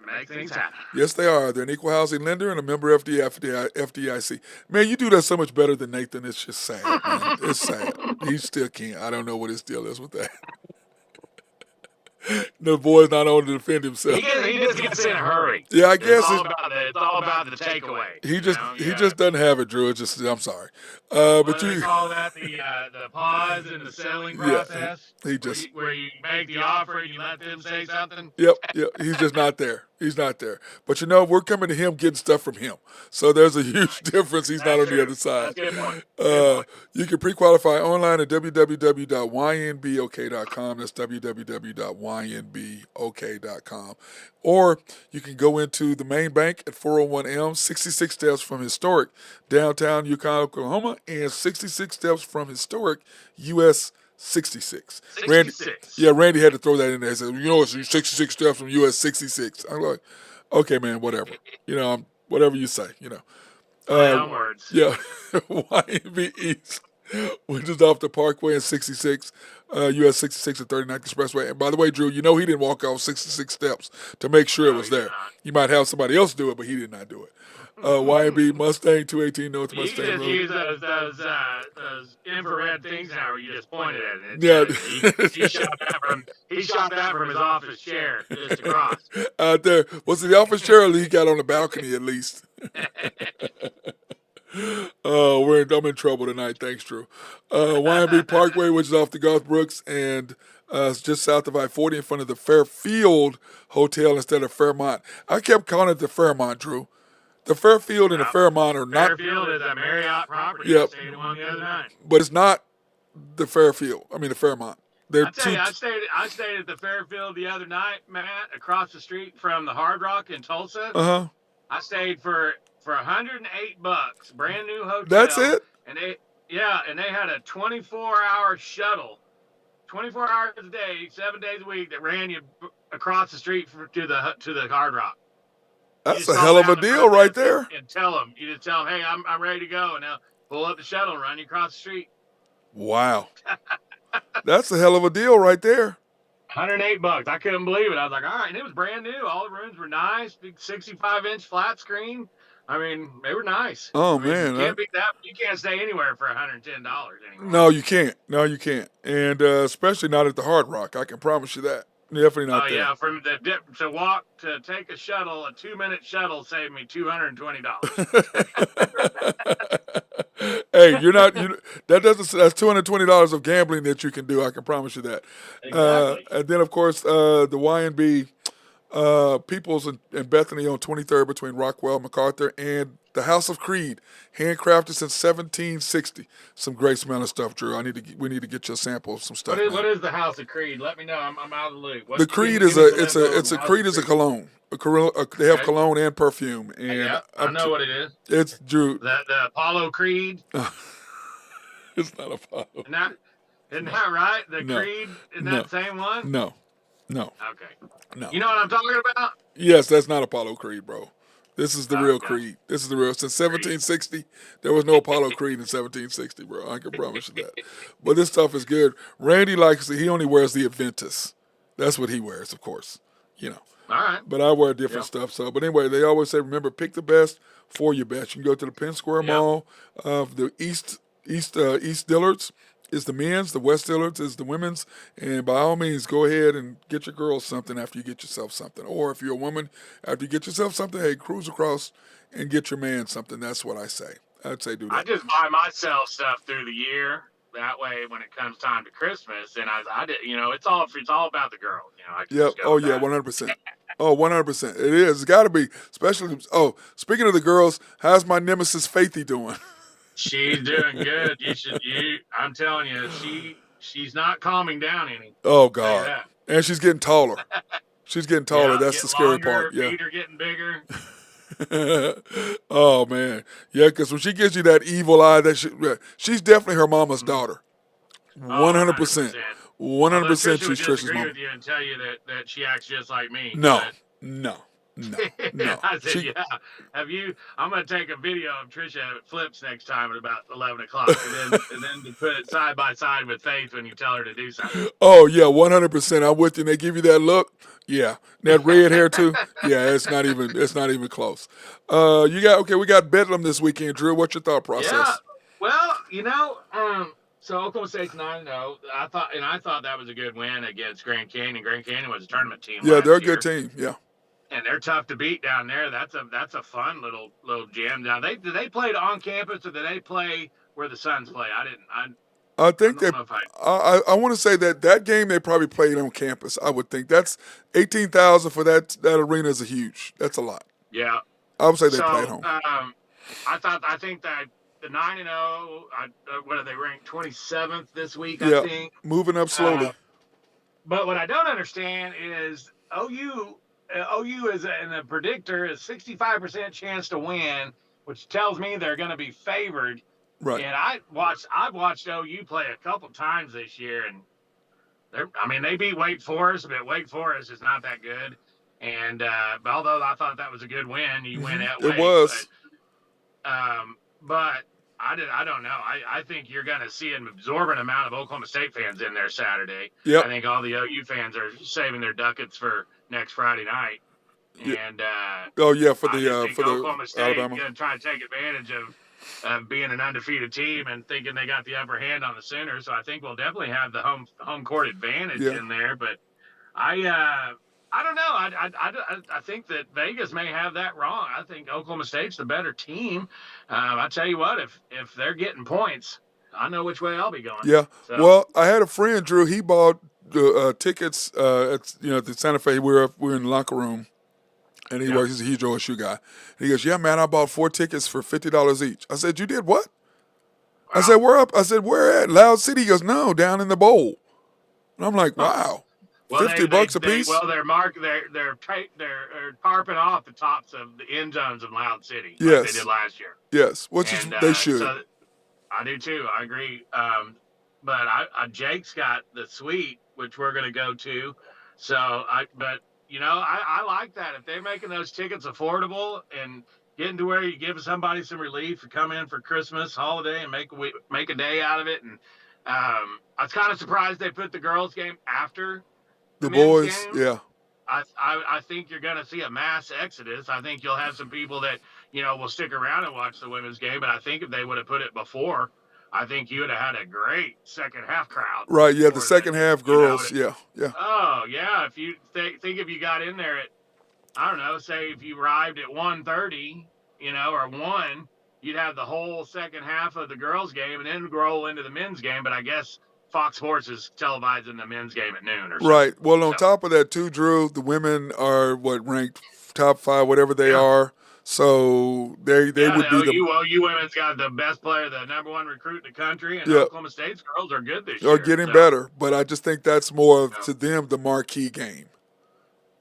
Make things happen. Yes, they are. They're an equal housing lender and a member of FDIC. Man, you do that so much better than Nathan. It's just sad, man. It's sad. He still can't. I don't know what his deal is with that. The boy's not on to defend himself. He just gets in a hurry. Yeah, I guess it's all about the takeaway. He just doesn't have it, Drew. It's just I'm sorry. What do they call that? The pause in the selling process. Yeah, where you make the offer and you let them say something. Yep. He's just not there. He's not there. But we're coming to him getting stuff from him. So there's a huge difference. He's not on the other side. That's a good point. You can pre-qualify online at www.ynbok.com. That's www.ynbok.com. Or you can go into the main bank at 401 Elm, 66 steps from historic downtown Yukon, Oklahoma, and 66 steps from historic US 66. 66. Randy had to throw that in there. He said, it's 66 steps from US 66. I'm like, okay, man, whatever. Whatever you say, Onwards. Yeah. YNB East, which is off the Parkway and 66, US 66 and 39th Expressway. And by the way, Drew, he didn't walk off 66 steps to make sure it was there. You might have somebody else do it, but he did not do it. YNB Mustang 218 North Mustang Road. You just use those infrared things now where you just pointed at it. Yeah. He shot that from his office chair just across. Out there. Was it the office chair or he got on the balcony at least? I'm in trouble tonight. Thanks, Drew. YNB Parkway, which is off the Garth Brooks and it's just south of I-40 in front of the Fairfield Hotel instead of Fairmont. I kept calling it the Fairmont, Drew. The Fairfield and the Fairmont are not. Fairfield is a Marriott property. Yep. I stayed in one the other night. But it's not the Fairfield. I mean the Fairmont. I stayed at the Fairfield the other night, Matt, across the street from the Hard Rock in Tulsa. Uh-huh. I stayed for $108, brand new hotel. That's it? And they had a 24-hour shuttle, 24 hours a day, 7 days a week that ran you across the street to the Hard Rock. That's a hell of a deal right there. And you just tell them, hey, I'm ready to go, and they'll pull up the shuttle and run you across the street. Wow. That's a hell of a deal right there. $108. I couldn't believe it. I was like, all right, and it was brand new. All the rooms were nice, big 65-inch flat screen. I mean, they were nice. Oh, man. You can't beat that. You can't stay anywhere for $110 anymore. No, you can't. And especially not at the Hard Rock. I can promise you that. Definitely not there. Yeah, from to take a shuttle, a 2-minute shuttle saved me $220. Hey, that's $220 of gambling that you can do. I can promise you that. Exactly. And then of course the YNB Peoples and Bethany on 23rd between Rockwell, MacArthur, and the House of Creed, handcrafted since 1760. Some great smelling stuff, Drew. We need to get you a sample of some stuff. What is the House of Creed? Let me know. I'm out of the loop. The Creed is a cologne. They have cologne and perfume. And I know what it is. It's Drew. The Apollo Creed. It's not Apollo. Isn't that right? The No, Creed in no, that same one? no, no, Okay. no. You know what I'm talking about? Yes, that's not Apollo Creed, bro. This is the real Okay. Creed. This is the real. Since Creed. 1760, there was no Apollo Creed in 1760, bro. I can promise you that. But this stuff is good. Randy likes it. He only wears the Adventus. That's what he wears, of course. You know. All right. But I wear different Yep. stuff. So, but anyway, they always say, remember, pick the best for your best. You can go to the Penn Square Yep. Mall of the East Dillards is the men's, the West Dillards is the women's, and by all means, go ahead and get your girls something after you get yourself something. Or if you're a woman, after you get yourself something, hey, cruise across and get your man something. That's what I say. I'd say do I that. just buy myself stuff through the year. That way, when it comes time to Christmas, and I did, it's all about the girl. I can Yep. just go Oh with yeah, that. 100%. Oh, 100%. It is. It's got to be. Especially. Oh, speaking of the girls, how's my nemesis Faithy doing? She's doing good. I'm telling you, she's not calming down any. Oh I'll tell you God. that. And she's getting taller. She's getting taller. Yeah, That's the getting scary part. longer, Yeah. feet are getting bigger. Oh man. Yeah, because when she gives you that evil eye, she's definitely her mama's daughter. Oh, 100%. 100%. Although 100%. Trisha would She's Trisha's disagree mama. with you and tell you that she acts just like me, No. but No. No. No. I said, She. yeah. I'm gonna take a video of Trisha flips next time at about 11 o'clock, and then to put it side by side with Faith when you tell her to do something. Oh yeah, 100%. I'm with you. And they give you that look. Yeah. That red hair too. Yeah. It's not even. It's not even close. You got okay. We got Bedlam this weekend, Drew. What's your thought Yeah. process? Well, so Oklahoma State's 9-0. I thought that was a good win against Grand Canyon. Grand Canyon was a tournament team Yeah, they're last a good year, team. Yeah. and they're tough to beat down there. That's a fun little jam down. Did they play on campus or did they play where the Suns play? I I think don't they. know if I. I want to say that game they probably played on campus. I would think that's 18,000 for that arena is a huge. That's a lot. Yeah. I would say they So played home. I think that the 9-0. What are they ranked 27th this week? I Yeah, think. moving up Uh, slowly. but what I don't understand is OU. OU is in the predictor is 65% chance to win, which tells me they're going to be favored. Right. And I've watched OU play a couple times this year, and they beat Wake Forest, but Wake Forest is not that good. And although I thought that was a good win, you win at It Wake, was. but I don't know. I think you're going to see an absorbent amount of Oklahoma State fans in there Saturday. Yep. I think all the OU fans are saving their ducats for next Friday night. Yeah. And Oh yeah, for I just think the Oklahoma State Alabama. going to try to take advantage of being an undefeated team and thinking they got the upper hand on the Sooners. So I think we'll definitely have the home court advantage in there. But I don't know. I think that Vegas may have that wrong. I think Oklahoma State's the better team. I tell you what, if they're getting points, I know which way I'll be going. Yeah. So, Well, I had a friend, Drew. He bought the tickets at the Santa Fe. We were in the locker room, and he works. He's a huge OSU guy. And he goes, "Yeah, man, I bought 4 tickets for $50 each." I said, "You did what?" I said, "Where up?" I said, "Where at Loud City?" He goes, "No, down in the bowl." And I'm like, "Wow, well, $50 a piece." They're tarping off the tops of the end zones in Loud City, Yes. like they did last year. Yes, which is they should. So I do too. I agree. But Jake's got the suite, which we're going to go to. So I like that. If they're making those tickets affordable and getting to where you give somebody some relief to come in for Christmas holiday and make a day out of it. And I was kind of surprised they put the girls' game after the men's boys, game. yeah. I think you're going to see a mass exodus. I think you'll have some people that, will stick around and watch the women's game. But I think if they would have put it before, I think you would have had a great second half crowd. Right, yeah, the second half girls, yeah. Oh, yeah. If you think if you got in there at, I don't know, say if you arrived at 1:30, or 1, you'd have the whole second half of the girls' game and then roll into the men's game. But I guess Fox Sports is televising the men's game at noon or something. Right. Well, on top of that, too, Drew, the women are ranked top 5, whatever they are. So they would be OU women's got the best player, the number 1 recruit in the country, and Oklahoma State's girls are good this year. Are getting better, but I just think that's more to them the marquee game.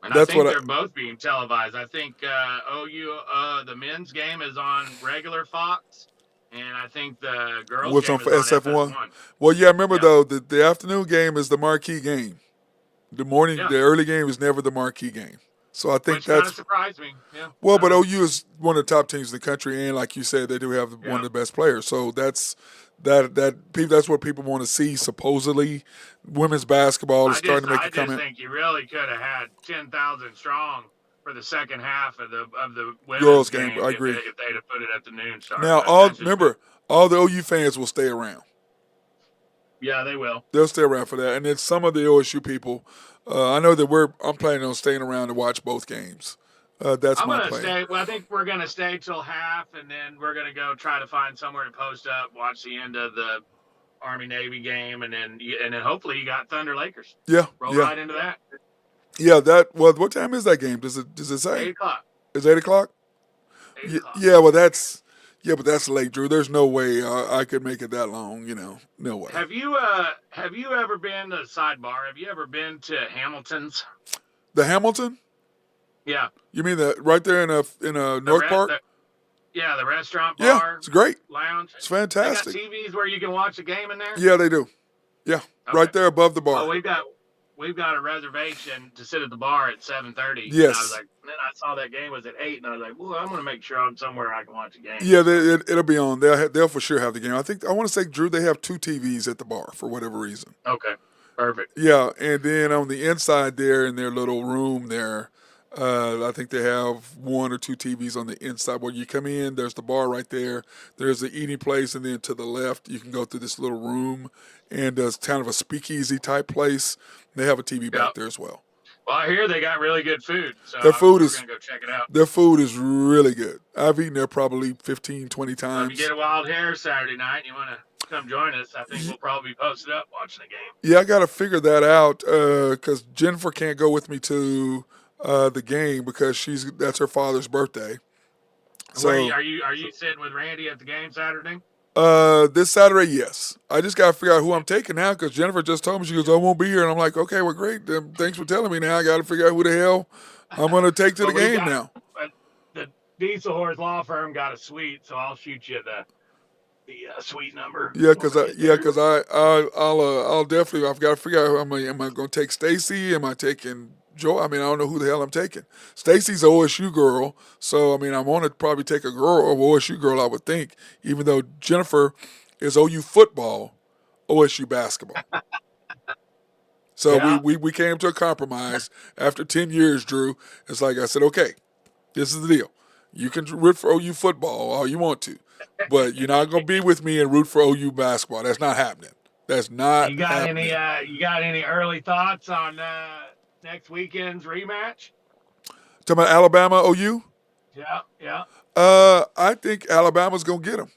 And I think they're both being televised. I think OU, the men's game is on regular Fox, and I think the girls' What's game on is for on SF1? FS1. Well, yeah, I remember, Yeah, though, the afternoon game is the marquee game. yeah, The early game is never the marquee game. So I think which kind of that's surprised me. Yeah, well, I don't but know. OU is one of the top teams in the country, and like you said, they do have one Yeah, of the best players. So that's what people want to see. Supposedly, women's basketball is starting to make I a just comeback. think you really could have had 10,000 strong for the second half of the women's Girls game, game I if agree. they'd have put it at the noon start. Now, But that's just me. all the OU fans will stay around. Yeah, they will. They'll stay around for that, and then some of the OSU people. I know that I'm planning on staying around to watch both games. That's I'm my gonna plan. stay. Well, I think we're gonna stay till half, and then we're gonna go try to find somewhere to post up, watch the end of the Army Navy game, and then hopefully you got Thunder Lakers. Yeah, Roll yeah, right into that. yeah. What time is that game? Does it say? 8 o'clock. Is 8 o'clock? 8 o'clock. Yeah, well, but that's late, Drew. There's no way I could make it that long. No way. Have you ever been to Sidebar? Have you ever been to Hamilton's? The Hamilton? Yeah. You mean right there in North Park? Yeah, the restaurant Yeah, bar it's great. lounge. It's They got fantastic. TVs where you can watch a game in there. Yeah, they do. Yeah, Okay. right there above the bar. Well, we've got a reservation to sit at the bar at 7:30. Yes. And I was like, and then I saw that game was at 8, and I was like, well, I'm gonna make sure I'm somewhere I can watch a game. Yeah, it'll be on. They'll for sure have the game. I want to say, Drew, they have 2 TVs at the bar for whatever reason. Okay. Perfect. Yeah, and then on the inside there in their little room there, I think they have 1 or 2 TVs on the inside. Where you come in, there's the bar right there. There's the eating place, and then to the left, you can go through this little room, and it's kind of a speakeasy type place. They have a TV back there as well. Well, I hear they got really good food, so Their food we're is gonna go check it out. Their food is really good. I've eaten there probably 15, 20 If times. you get a wild hair Saturday night, and you want to come join us, I think we'll probably be posted up watching the game. Yeah, I got to figure that out because Jennifer can't go with me to the game because that's her father's birthday. So Are you sitting with Randy at the game Saturday? this Saturday, yes. I just got to figure out who I'm taking now because Jennifer just told me, she goes, I won't be here. And I'm like, okay, well, great. Then thanks for telling me now. I got to figure out who the hell I'm going to take to the game now. The Diesel Horse Law Firm got a suite, so I'll shoot you the suite number. Yeah, because I'll definitely, I've got to figure out, am I going to take Stacy? Am I taking Joe? I mean, I don't know who the hell I'm taking. Stacy's an OSU girl, so I mean, I want to probably take a OSU girl, I would think, even though Jennifer is OU football, OSU basketball. So Yeah. we came to a compromise after 10 years, Drew. It's like I said, okay, this is the deal. You can root for OU football all you want to, but you're not going to be with me and root for OU basketball. That's not happening. That's not happening. You got any early thoughts on next weekend's rematch? Talking about Alabama, OU? Yeah. I think Alabama's going to get them.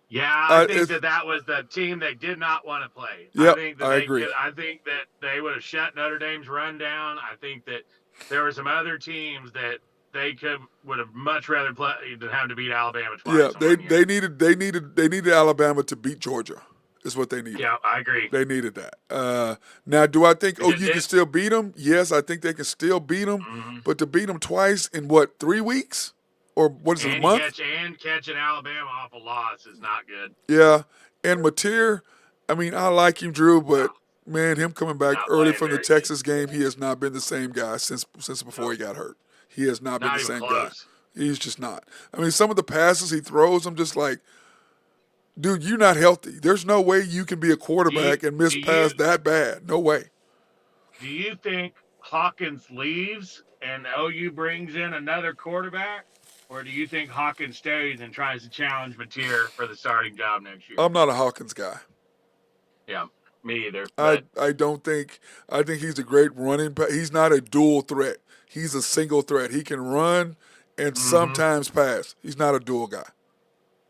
Yeah, I think that was the team they did not want to play. Yep, I agree. I think that they would have shut Notre Dame's run down. I think that there were some other teams that they would have much rather play than have to beat Alabama twice. Yeah, they needed Alabama to beat Georgia. Is what they needed. Yeah, I agree. They needed that. Now, do I think OU can still beat them? Yes, I think they can still beat them. Mm-hmm. But to beat them twice in what, 3 weeks? Or what is it, a month? Catching Alabama off a loss is not good. Yeah, and Mateer, I mean, I like him, Drew, but man, him coming back early from the Texas game, he has not been the same guy since before he got hurt. He has not been the same guy. He's just not. I mean, some of the passes he throws, I'm just like, dude, you're not healthy. There's no way you can be a quarterback and miss pass that bad. No way. Do you think Hawkins leaves and OU brings in another quarterback? Or do you think Hawkins stays and tries to challenge Mateer for the starting job next year? I'm not a Hawkins guy. Yeah, me either. I don't think – I think he's a great running – he's not a dual threat. He's a single threat. He can run and sometimes pass. He's not a dual guy.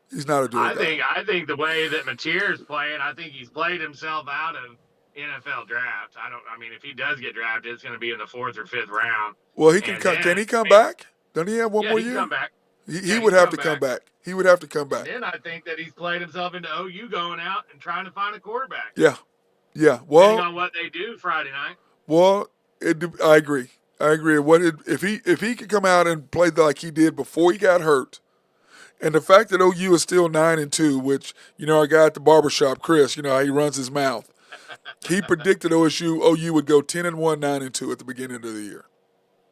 He's not a dual guy. I think the way that Mateer is playing, I think he's played himself out of NFL draft. I mean, if he does get drafted, it's going to be in the 4th or 5th round. Well, he can come. Can he come back? Doesn't he have one more year? Come back. He would have to come back. He would have to come back. And then I think that he's played himself into OU going out and trying to find a quarterback. Yeah. Well, depending on what they do Friday night. Well, I agree. If he could come out and play like he did before he got hurt, And the fact that OU is still 9-2, which our guy at the barbershop, Chris, how he runs his mouth. He predicted OU would go 10-1, 9-2 at the beginning of the year.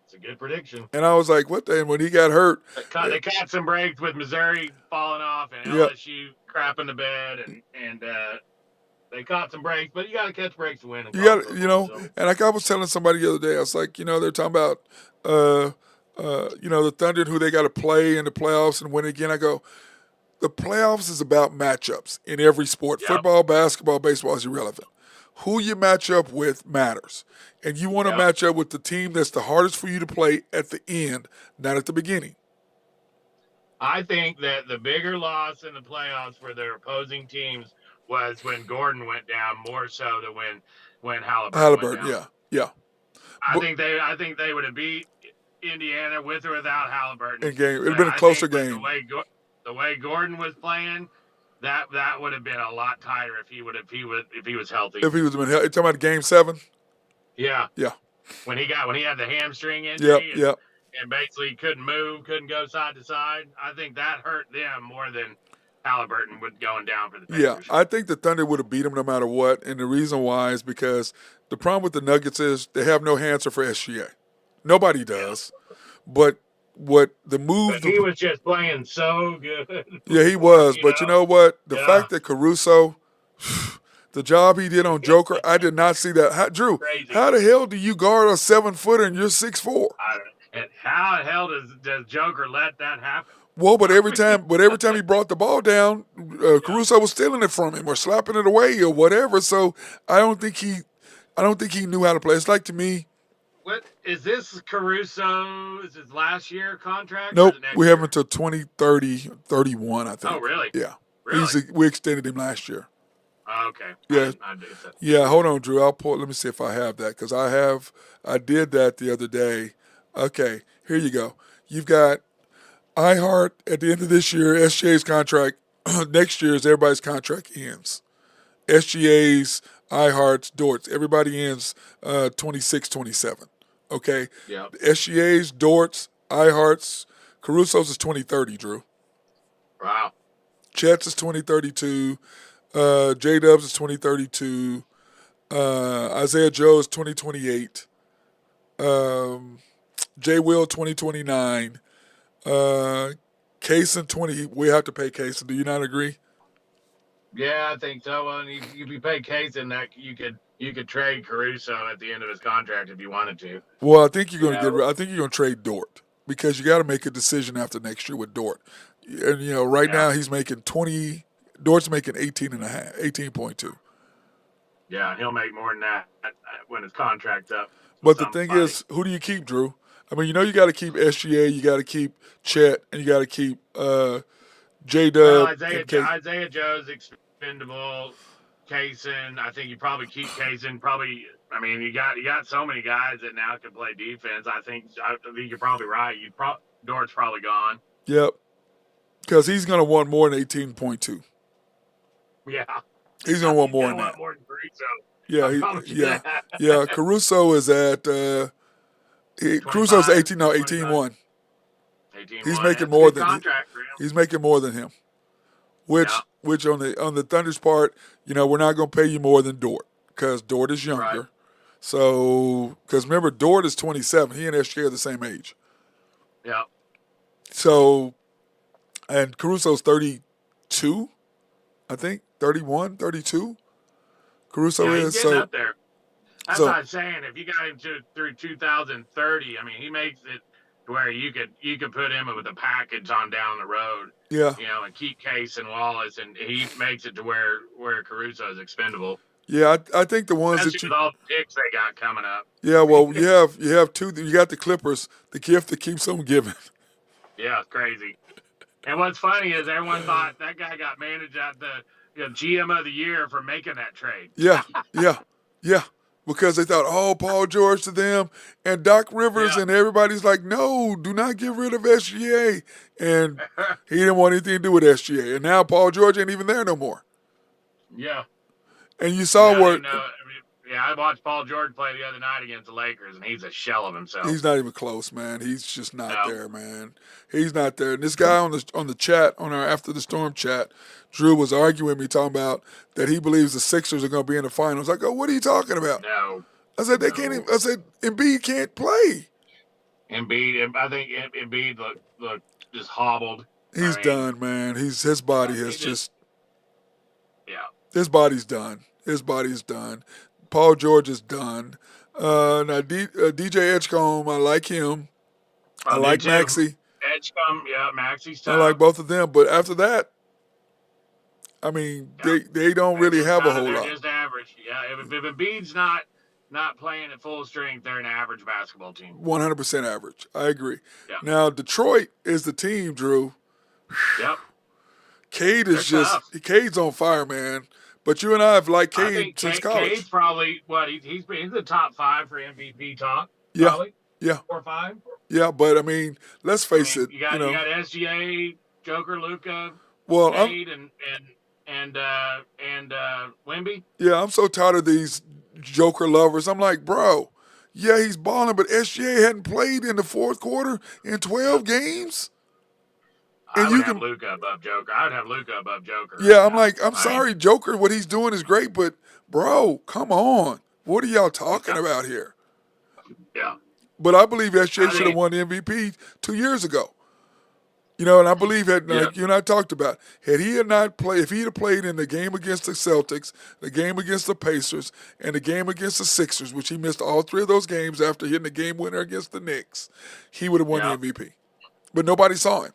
It's a good prediction. And I was like, what the? And when he got hurt. They caught some breaks with Missouri falling off and Yeah. LSU crapping the bed. And they caught some breaks. But you got to catch breaks to win. You got and like I was telling somebody the other day, I was like, they're talking about, the Thunder and who they got to play in the playoffs and win again. I go, the playoffs is about matchups in every sport. Yep. Football, basketball, baseball is irrelevant. Who you match up with matters. And you want to match up with the team that's the hardest for you to play at the end, not at the beginning. I think that the bigger loss in the playoffs for their opposing teams was when Gordon went down, more so than when Halliburton went down. Yeah. I think they would have beat Indiana with or without Halliburton. In game, it'd have been a closer game. The way Gordon was playing, that would have been a lot tighter if he was healthy. If he was been healthy, talking about Game 7. Yeah. Yeah. When he had the hamstring injury. Yep. And basically couldn't move, couldn't go side to side. I think that hurt them more than Halliburton going down for the Pacers. Yeah, I think the Thunder would have beat them no matter what, and the reason why is because the problem with the Nuggets is they have no answer for SGA. Nobody does. But what the move... But he was just playing so good. Yeah, he was. But you know what? The fact that Caruso... The job he did on Joker, I did not see that. Drew, crazy. How the hell do you guard a 7-footer and you're 6'4"? And how the hell does Joker let that happen? Well, but every time he brought the ball down, Caruso was stealing it from him or slapping it away or whatever. So I don't think he knew how to play. It's like, to me. What is this Caruso? Is his last year contract? Nope, we have him until 2030, 31, I think. Oh, really? Yeah. Really? We extended him last year. Oh, okay. Yeah. Yeah. Hold on, Drew. Let me see if I have that because I did that the other day. Okay, here you go. You've got iHeart at the end of this year, SGA's contract. Next year is everybody's contract ends. SGA's, iHeart's, Dort's. Everybody ends 26, 27. Okay? Yeah. SGA's, Dort's, iHeart's, Caruso's is 2030, Drew. Wow. Chet's is 2032. J-Dubs is 2032. Isaiah Joe is 2028. J. Will 2029. Kaysen 20. We have to pay Kaysen. Do you not agree? Yeah, I think so. Well, if you pay Kaysen, that you could trade Caruso at the end of his contract if you wanted to. Well, I think you're going to I think you're going to trade Dort because you got to make a decision after next year with Dort. And right now he's making 20. Dort's making 18.2. Yeah, he'll make more than that when his contract's up. But the thing is, who do you keep, Drew? I mean, you got to keep SGA, you got to keep Chet, and you got to keep J-Dub. Well, Isaiah Joe's expendable. Kaysen, I think you probably keep Kaysen. Probably, I mean, you got so many guys that now can play defense. I think you're probably right. Dort's probably gone. Yep, because he's going to want more than 18.2. Yeah. He's going to want more than that. More than Caruso. Yeah. Caruso is at Caruso's 18-1. He's making more than he's making more than him. Which on the Thunder's part, we're not going to pay you more than Dort because Dort is younger. Right. So, because remember, Dort is 27. He and SGA are the same age. Yeah. So, and Caruso's 32, I think. 31, 32. Caruso he's is. Getting so up there. That's what I'm saying. If you got him through 2030, I mean, he makes it to where you could put him with a package on down the road. Yeah. And keep Case and Wallace, and he makes it to where Caruso is expendable. Yeah, I think the ones Especially with all the picks they got coming up. Yeah, well, you have two. You got the Clippers, the gift that keeps on giving. Yeah, it's crazy. And what's funny is everyone thought that guy got managed at the GM of the year for making that trade. Yeah. Because they thought, Paul George to them and Doc Rivers and everybody's like, no, do not get rid of SGA. And he didn't want anything to do with SGA. And now Paul George ain't even there no more. Yeah. And you saw I watched Paul George play the other night against the Lakers, and he's a shell of himself. He's not even close, man. He's just not No. there, man. He's not there. And this guy on the chat, on our After the Storm chat, Drew was arguing with me, talking about that he believes the Sixers are going to be in the finals. I go, what are you talking about? No. I said, they can't even. I said, Embiid can't play. Embiid, I think Embiid look just hobbled. He's done, man. His body has just. Yeah. His body's done. His body's done. Paul George is done. Now, DJ Edgecombe, I like him. I like Maxey. Edgecombe, yeah, Maxey's tough. I like both of them. But after that, I mean, they don't really have a whole lot. They're just average. Yeah, if Embiid's not playing at full strength, they're an average basketball team. 100% average. I agree. Yeah. Now, Detroit is the team, Drew. Yep. Cade is Cade's on fire, man. But you and I have liked Cade since college. Cade's probably he's the top 5 for MVP talk. Yeah. Probably. Yeah. 4 or 5. Yeah, but I mean, let's face it. You got SGA, Joker, Luka, well, Cade, and Wemby. Yeah, I'm so tired of these Joker lovers. I'm like, bro, yeah, he's balling, but SGA hadn't played in the fourth quarter in 12 games. I would have Luka above Joker. I would have Luka above Joker. Yeah, I'm like, I'm sorry, Joker. What he's doing is great, but bro, come on. What are y'all talking about here? Yeah. But I believe SGA should have won the MVP 2 years ago. You know, and I believe that, like you and I talked about, if he had played in the game against the Celtics, the game against the Pacers, and the game against the Sixers, which he missed all 3 of those games after hitting the game winner against the Knicks, he would have won the MVP. But nobody saw him.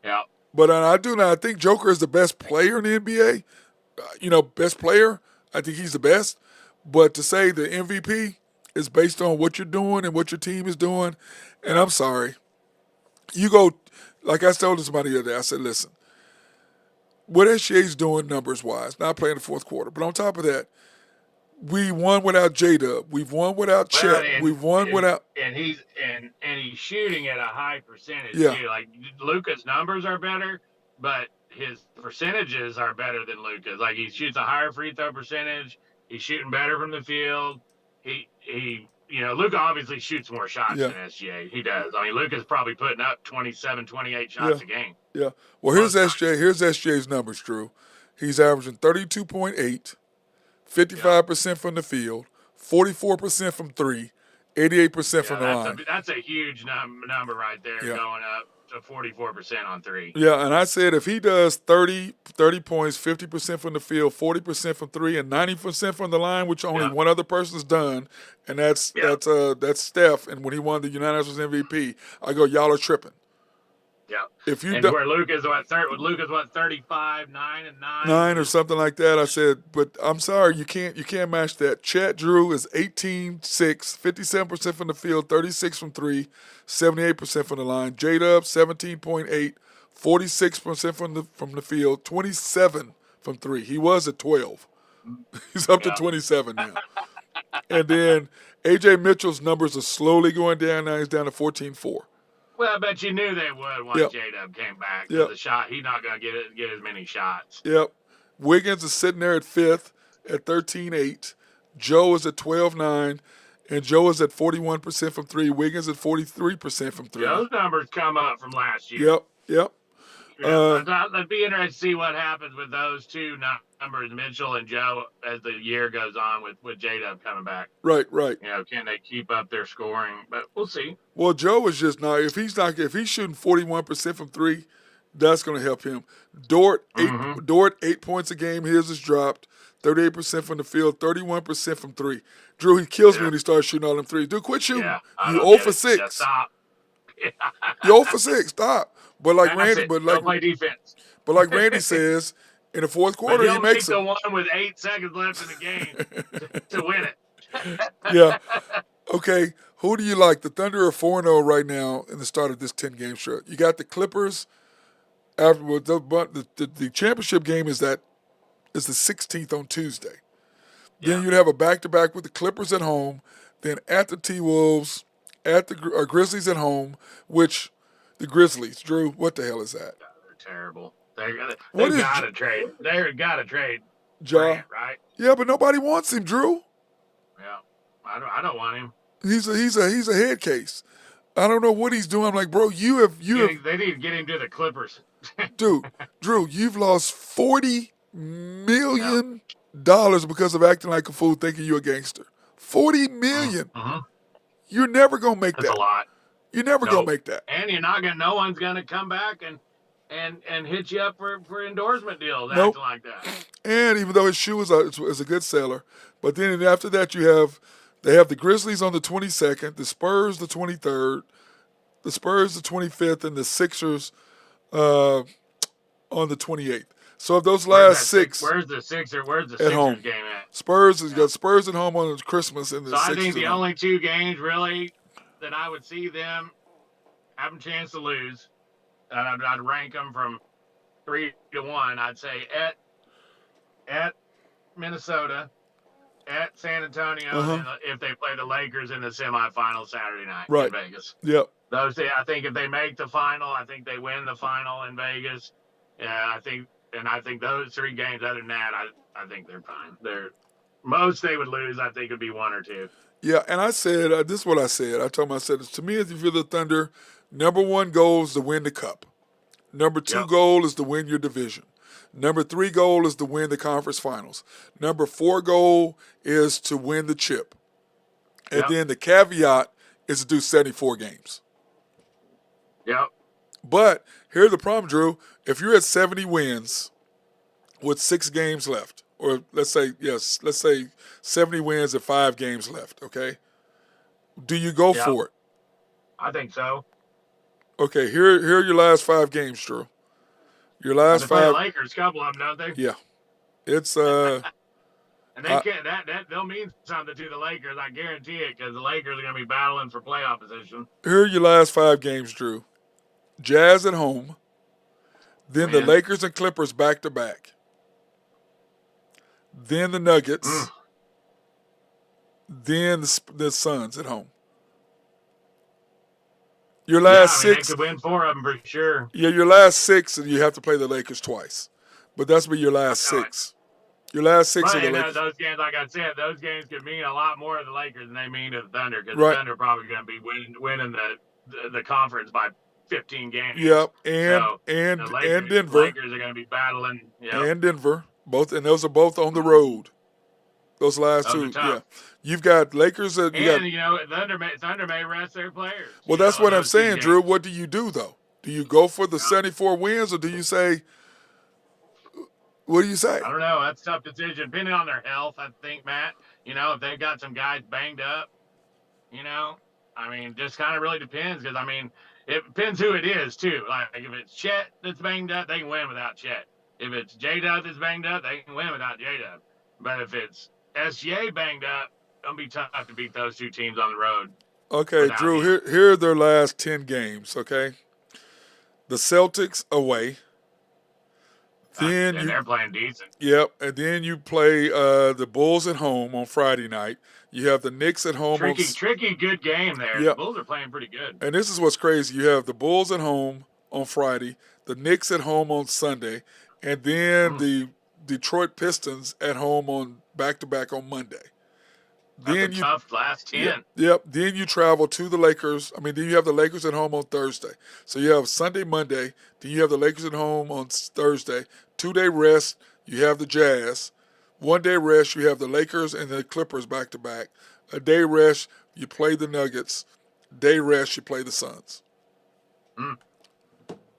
Yeah. But I think Joker is the best player in the NBA. Best player. I think he's the best. But to say the MVP is based on what you're doing and what your team is doing, and I'm sorry. You go, like I told somebody the other day, I said, listen, what SGA's doing numbers-wise, not playing the fourth quarter, but on top of that, we won without J-Dub. We've won without Chet. We've won without... And he's shooting at a high percentage, yeah. too. Like, Luka's numbers are better, but his percentages are better than Luka's. Like, he shoots a higher free throw percentage. He's shooting better from the field. Luka obviously shoots more shots than SGA. He does. I mean, Luka's probably putting up 27, 28 shots a game. Yeah. Well, here's SGA's numbers, Drew. He's averaging 32.8, 55% from the field, 44% from 3, 88% from the line. That's a huge number right there, going up to 44% on 3. Yeah, and I said if he does 30 points, 50% from the field, 40% from 3, and 90% from the line, which only one other person's done, and that's Steph. And when he won the unanimous MVP, I go, y'all are tripping. Yeah. Where Luka's what 35, 9 and 9 or something like that. I said, but I'm sorry, you can't match that. Chet Drew is 18, 6, 57% from the field, 36 from 3, 78% from the line. J-Dub 17.8, 46% from the field, 27 from 3. He was at 12. He's up to 27 now. And then AJ Mitchell's numbers are slowly going down. Now he's down to 14.4. Well, I bet you knew they would once J-Dub came back. The shot, he's not going to get as many shots. Yep. Wiggins is sitting there at 5th at 13.8. Joe is at 12.9. And Joe is at 41% from 3. Wiggins at 43% from 3. Those numbers come up from last year. Yep. It'd be interesting to see what happens with those two numbers, Mitchell and Joe, as the year goes on with J-Dub coming back. Right. Can they keep up their scoring? But we'll see. Well, Joe is just not. If he's shooting 41% from 3, that's going to help him. Dort 8 points a game. His is dropped. 38% from the field, 31% from 3. Drew, he kills me when he starts shooting all them threes. Dude, quit shooting. You 0 for 6. Just stop. You 0 for 6. Stop. But like don't play defense. But like Randy says, in the fourth quarter, he makes it. The one with 8 seconds left in the game to win it. Yeah. Okay. Who do you like? The Thunder are 4-0 right now in the start of this 10-game stretch. You got the Clippers. The championship game is the 16th on Tuesday. Then you'd have a back-to-back with the Clippers at home, then at the T-Wolves, at the Grizzlies at home, which the Grizzlies, Drew, what the hell is that? They're terrible. They've got to trade. They've got to trade Ja, Grant, right? Yeah, but nobody wants him, Drew. I don't want him. He's a head case. I don't know what he's doing. I'm like, bro, you have They need to get him to the Clippers. dude, Drew, you've lost $40 Yeah. million because of acting like a fool, thinking you're a gangster. $40 million. Mm-hmm. You're never gonna make That's that. a lot. You're never gonna make that. And no one's gonna come back and hit you up for endorsement deals Nope. acting like that. And even though his shoe is a good seller, but then after that they have the Grizzlies on the 22nd, the Spurs the 23rd, the Spurs the 25th, and the Sixers on the 28th. So of those last six, where's the Sixers home. game at? Spurs has got Spurs at home on Christmas, and the So Sixers I think the at home. only two games really that I would see them having a chance to lose, and I'd rank them from 3 to 1. I'd say at Minnesota, at San Antonio, and if they play the Lakers in the semifinals Saturday night in Vegas. Yep. I think if they make the final, I think they win the final in Vegas. Yeah, I think those 3 games. Other than that, I think they're fine. Most they would lose. I think would be 1 or 2. Yeah, and I said this is what I said. I told him, I said, to me, if you're the Thunder, number 1 goal is to win the cup. Number 2 goal is to win your division. Number 3 goal is to win the conference finals. Number 4 goal is to win the chip. And then the caveat is to do 74 games. Yep. But here's the problem, Drew. If you're at 70 wins with 6 games left, or let's say 70 wins and 5 games left, okay? Do you go for it? I think so. Okay, here are your last 5 games, Drew. Your last they play 5. The Lakers, a couple of them, don't they? Yeah, it's and they can't. They'll mean something to the Lakers. I guarantee it, because the Lakers are going to be battling for playoff position. Here are your last 5 games, Drew. Jazz at home. Then the Lakers and Clippers back to back. Then the Nuggets. Then the Suns at home. Your last 6. They could win 4 of them for sure. Yeah, your last 6, and you have to play the Lakers twice. But that's be your last 6. Your last 6 of the Lakers. Those games, like I said, those games could mean a lot more to the Lakers than they mean to the Thunder, because the Thunder are probably going to be winning the conference by 15 games. Yep, and Denver. The Lakers are going to be battling. Yep. And Denver, those are both on the road. Those last 2, yeah. You've got Lakers. Thunder may rest their players. Well, that's what I'm saying, Drew. What do you do, though? Do you go for the 74 wins, or do you say, what do you say? I don't know. That's a tough decision, depending on their health, I think, Matt. If they've got some guys banged up, just kind of really depends, because, it depends who it is, too. Like, if it's Chet that's banged up, they can win without Chet. If it's J-Dub that's banged up, they can win without J-Dub. But if it's SGA banged up, it'll be tough to beat those 2 teams on the road. Okay, Drew, here are their last 10 games, okay? The Celtics away. Then they're playing decent. Yep, and then you play the Bulls at home on Friday night. You have the Knicks at home. Tricky, good game there. Yep. The Bulls are playing pretty good. And this is what's crazy. You have the Bulls at home on Friday, the Knicks at home on Sunday, and then the Detroit Pistons at home on back-to-back on Monday. That's a tough last 10. Yep. Then you travel to the Lakers. Then you have the Lakers at home on Thursday. So you have Sunday, Monday. Then you have the Lakers at home on Thursday. 2-day rest, you have the Jazz. 1-day rest, you have the Lakers and the Clippers back-to-back. A day rest, you play the Nuggets. Day rest, you play the Suns.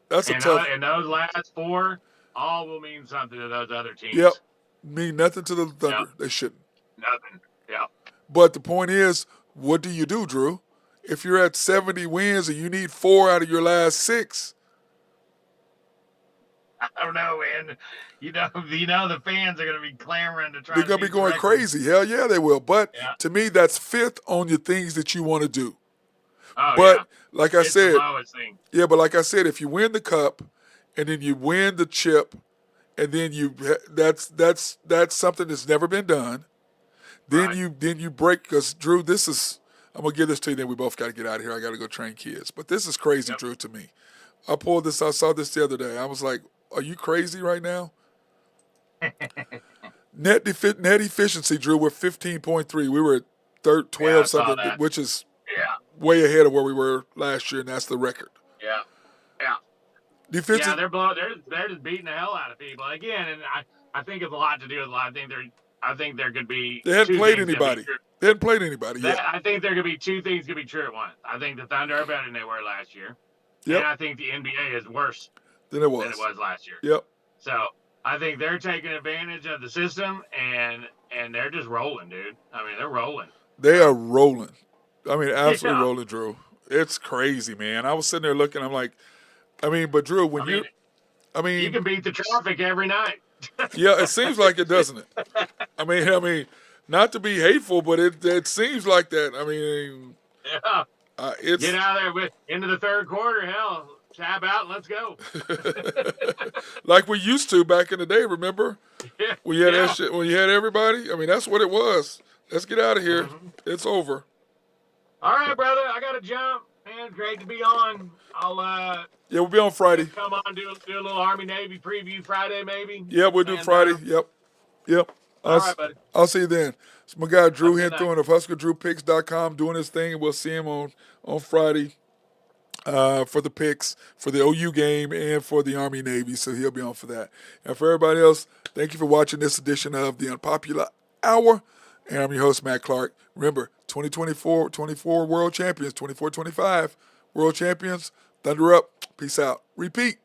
That's a tough. And those last 4 all will mean something to those other teams. Yep. Mean nothing to the Thunder. Yep. They shouldn't. Nothing. Yeah. But the point is, what do you do, Drew? If you're at 70 wins and you need 4 out of your last 6. I don't know, man. The fans are going to be clamoring to try. They're going to be going crazy. Hell yeah, they will. But to me, that's 5th on your things that you want to do. Like I said, the lowest thing. Yeah, but like I said, if you win the cup and then you win the chip, and then that's something that's never been done. Then you break, because Drew, I'm gonna give this to you. Then we both got to get out of here. I got to go train kids. But this is crazy, Drew, to me. I saw this the other day. I was like, "Are you crazy right now?" Net efficiency, Drew, we're 15.3. We were at 12 Yeah, I saw something, that. which is Yeah, way ahead of where we were last year, and that's the record. yeah, yeah. Defensive, Yeah, they're just beating the hell out of people again, and I think it's a lot to do with a lot. I think there could be they hadn't two played things that be anybody. true. They hadn't played anybody yet. I think there could be two things could be true at once. I think the Thunder are better than they were last year, and Yep, I think the NBA is worse then it than it was. was last year. Yep, So I think they're taking advantage of the system, and they're just rolling, dude. I mean, they're rolling. they are rolling. I mean, absolutely Yeah. rolling, Drew. It's crazy, man. I was sitting there looking. I'm like, but Drew, when I mean, you can beat the traffic every night. yeah, it seems like it, doesn't it? I mean, not to be hateful, but it seems like that. I mean, Yeah. it's Get out of there with into the third quarter. Hell, tap out and let's go. like we used to back in the day. Remember? Yeah. When you had Yeah. that shit, when you had everybody, I mean, that's what it was. Let's get out of here. Mhm. It's over. All right, brother. I gotta jump. Man, great to be on. I'll Yeah, we'll be on Friday. come on do a little Army Navy preview Friday maybe. Yeah, we'll do And, Friday. Yep. All right, buddy. I'll see you then. It's my guy Drew Have a good Henthorn of HuskerDrewPicks.com doing his thing, and we'll see him on Friday for the picks for the OU game and for the Army Navy. So he'll be on for that. And for everybody else, thank you for watching this edition of the Unpopular Hour. And I'm your host, Matt Clark. Remember, 2024 World Champions, 24-25 World Champions. Thunder up. Peace out. Repeat.